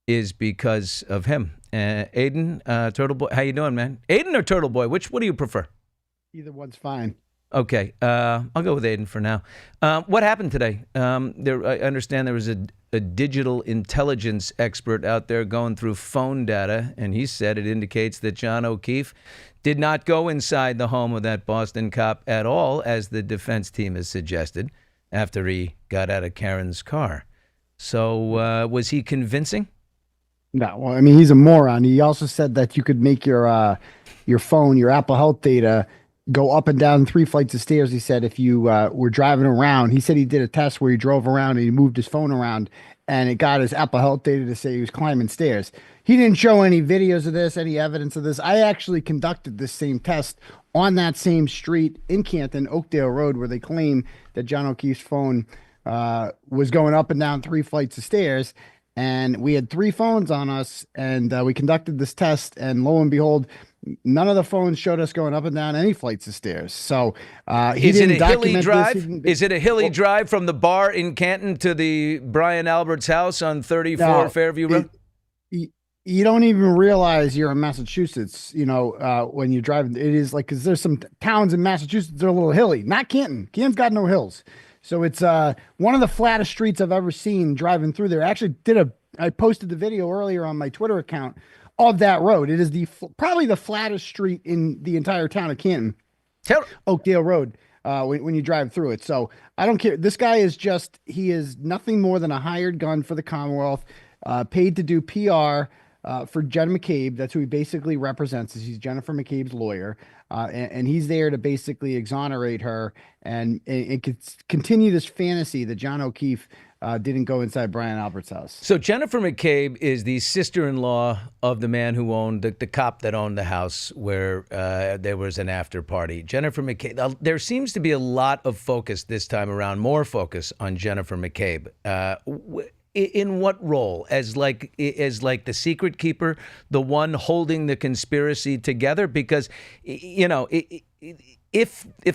is because of him. Aidan, Turtle Boy, how you doing, man? Aidan or Turtle Boy? What do you prefer? Either one's fine. Okay, I'll go with Aidan for now. What happened today? I understand there was a digital intelligence expert out there going through phone data, and he said it indicates that John O'Keefe did not go inside the home of that Boston cop at all, as the defense team has suggested, after he got out of Karen's car. So was he convincing? No, well, I mean, he's a moron. He also said that you could make your phone, your Apple Health data, go up and down 3 flights of stairs. He said if you were driving around, he said he did a test where he drove around and he moved his phone around, and it got his Apple Health data to say he was climbing stairs. He didn't show any videos of this, any evidence of this. I actually conducted this same test on that same street in Canton, Oakdale Road, where they claim that John O'Keefe's phone was going up and down 3 flights of stairs. And we had 3 phones on us, and we conducted this test, and lo and behold, none of the phones showed us going up and down any flights of stairs. So he didn't document this. Is it a hilly drive from the bar in Canton to the Brian Albert's house on 34 Fairview Road? You don't even realize you're in Massachusetts, when you're driving. It is like, because there's some towns in Massachusetts that are a little hilly. Not Canton. Canton's got no hills. So it's one of the flattest streets I've ever seen driving through there. I actually I posted the video earlier on my Twitter account of that road. It is probably the flattest street in the entire town of Canton. Oakdale Road, when you drive through it. So I don't care. This guy he is nothing more than a hired gun for the Commonwealth, paid to do PR for Jen McCabe. That's who he basically represents. He's Jennifer McCabe's lawyer. And he's there to basically exonerate her and continue this fantasy that John O'Keefe didn't go inside Brian Albert's house. So Jennifer McCabe is the sister-in-law of the man who owned the cop that owned the house where there was an after party. Jennifer McCabe. There seems to be a lot of focus this time around, more focus on Jennifer McCabe. In what role? As like the secret keeper, the one holding the conspiracy together? Because, if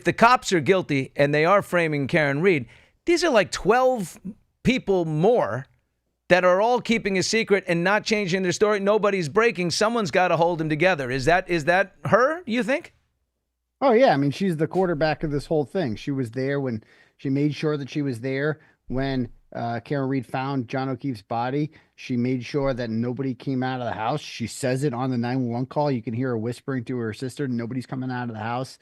the cops are guilty and they are framing Karen Reed, these are like 12 people more that are all keeping a secret and not changing their story. Nobody's breaking. Someone's got to hold them together. Is that her, you think? Oh, yeah. I mean, she's the quarterback of this whole thing. She was there when she made sure that she was there when Karen Reed found John O'Keefe's body. She made sure that nobody came out of the house. She says it on the 911 call. You can hear her whispering to her sister, nobody's coming out of the house.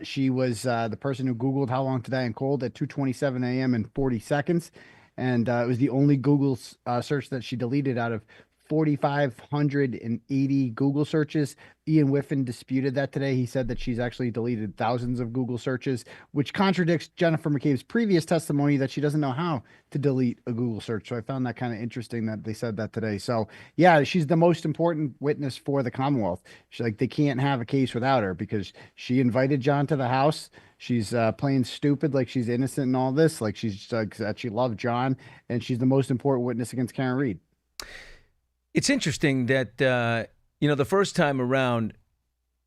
She was the person who Googled how long to die in cold at 2:27 a.m. and 40 seconds. And it was the only Google search that she deleted out of 4,580 Google searches. Ian Whiffen disputed that today. He said that she's actually deleted thousands of Google searches, which contradicts Jennifer McCabe's previous testimony that she doesn't know how to delete a Google search. So I found that kind of interesting that they said that today. So yeah, she's the most important witness for the Commonwealth. She's like, they can't have a case without her because she invited John to the house. She's playing stupid like she's innocent and all this. Like she's that she loved John, and she's the most important witness against Karen Reed. It's interesting that, the first time around,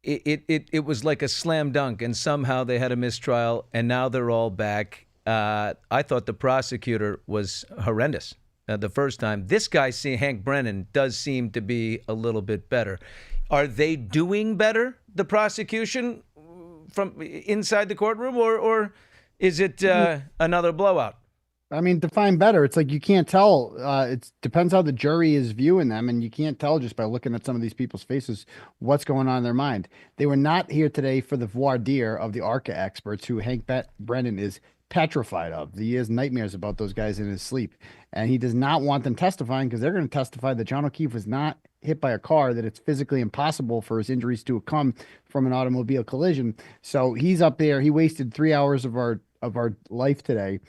it was like a slam dunk, and somehow they had a mistrial, and now they're all back. I thought the prosecutor was horrendous the first time. This guy, Hank Brennan, does seem to be a little bit better. Are they doing better, the prosecution, from inside the courtroom, or is it another blowout? I mean, define better. It's like you can't tell. It depends how the jury is viewing them, and you can't tell just by looking at some of these people's faces what's going on in their mind. They were not here today for the voir dire of the ARCA experts, who Hank Brennan is petrified of. He has nightmares about those guys in his sleep, and he does not want them testifying because they're going to testify that John O'Keefe was not hit by a car, that it's physically impossible for his injuries to have come from an automobile collision. So he's up there. He wasted 3 hours of our life today.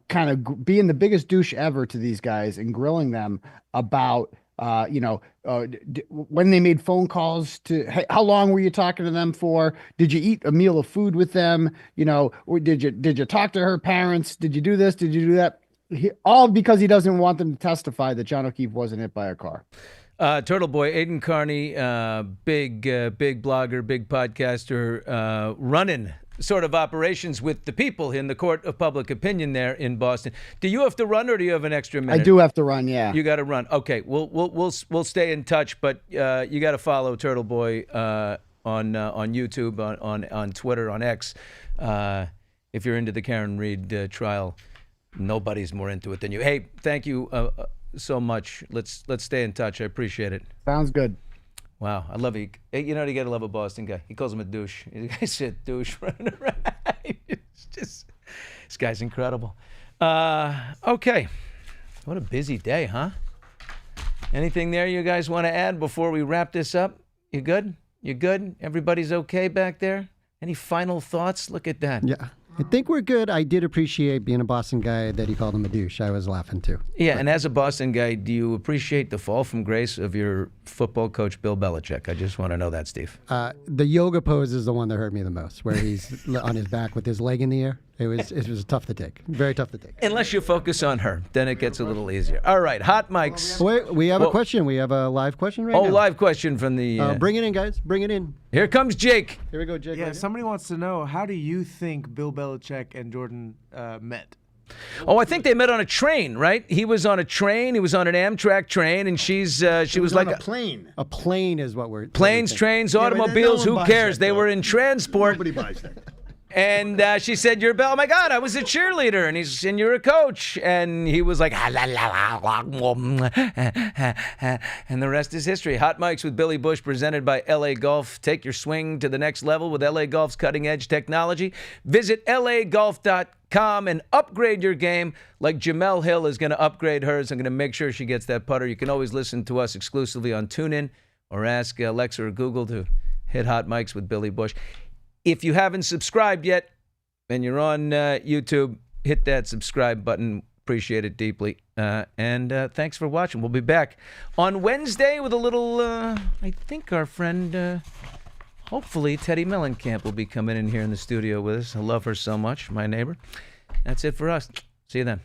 Kind of being the biggest douche ever to these guys and grilling them about, when they made phone calls to, hey, how long were you talking to them for? Did you eat a meal of food with them? Or did you talk to her parents? Did you do this? Did you do that? All because he doesn't want them to testify that John O'Keefe wasn't hit by a car. Turtle Boy, Aidan Kearney, big blogger, big podcaster, running sort of operations with the people in the court of public opinion there in Boston. Do you have to run, or do you have an extra minute? I do have to run. Yeah, you got to run. Okay, we'll stay in touch, but you got to follow Turtle Boy on YouTube, on Twitter, on X. If you're into the Karen Reed trial, nobody's more into it than you. Hey, thank you so much. Let's stay in touch. I appreciate it. Sounds good. Wow, I love it. You know, you got to love a Boston guy. He calls him a douche. He said douche running around. It's just, this guy's incredible. Okay, what a busy day, huh? Anything there you guys want to add before we wrap this up? You good? You good? Everybody's okay back there? Any final thoughts? Look at that. Yeah. I think we're good. I did appreciate being a Boston guy that he called him a douche. I was laughing too. Yeah, and as a Boston guy, do you appreciate the fall from grace of your football coach, Bill Belichick? I just want to know that, Steve. The yoga pose is the one that hurt me the most, where he's on his back with his leg in the air. It was tough to take. Very tough to take. Unless you focus on her, then it gets a little easier. All right, hot mics. Wait, we have a question. We have a live question right now. Oh, live question from the... bring it in, guys. Bring it in. Here comes Jake. Here we go, Jake. Yeah, somebody wants to know, how do you think Bill Belichick and Jordan met? Oh, I think they met on a train, right? He was on a train. He was on an Amtrak train, and she was like a plane. A plane is what we're... Planes, trains, automobiles, who cares? They were in transport. Nobody buys that. And she said, "You're Bill." Oh my God, I was a cheerleader, and you're a coach, and he was like, and the rest is history. Hot Mics with Billy Bush, presented by LA Golf. Take your swing to the next level with LA Golf's cutting-edge technology. Visit lagolf.com and upgrade your game like Jemele Hill is going to upgrade hers. I'm going to make sure she gets that putter. You can always listen to us exclusively on TuneIn, or ask Alexa or Google to hit Hot Mics with Billy Bush. If you haven't subscribed yet and you're on YouTube, hit that subscribe button. Appreciate it deeply. And thanks for watching. We'll be back on Wednesday with a little, I think our friend, hopefully Teddy Mellencamp will be coming in here in the studio with us. I love her so much, my neighbor. That's it for us. See you then.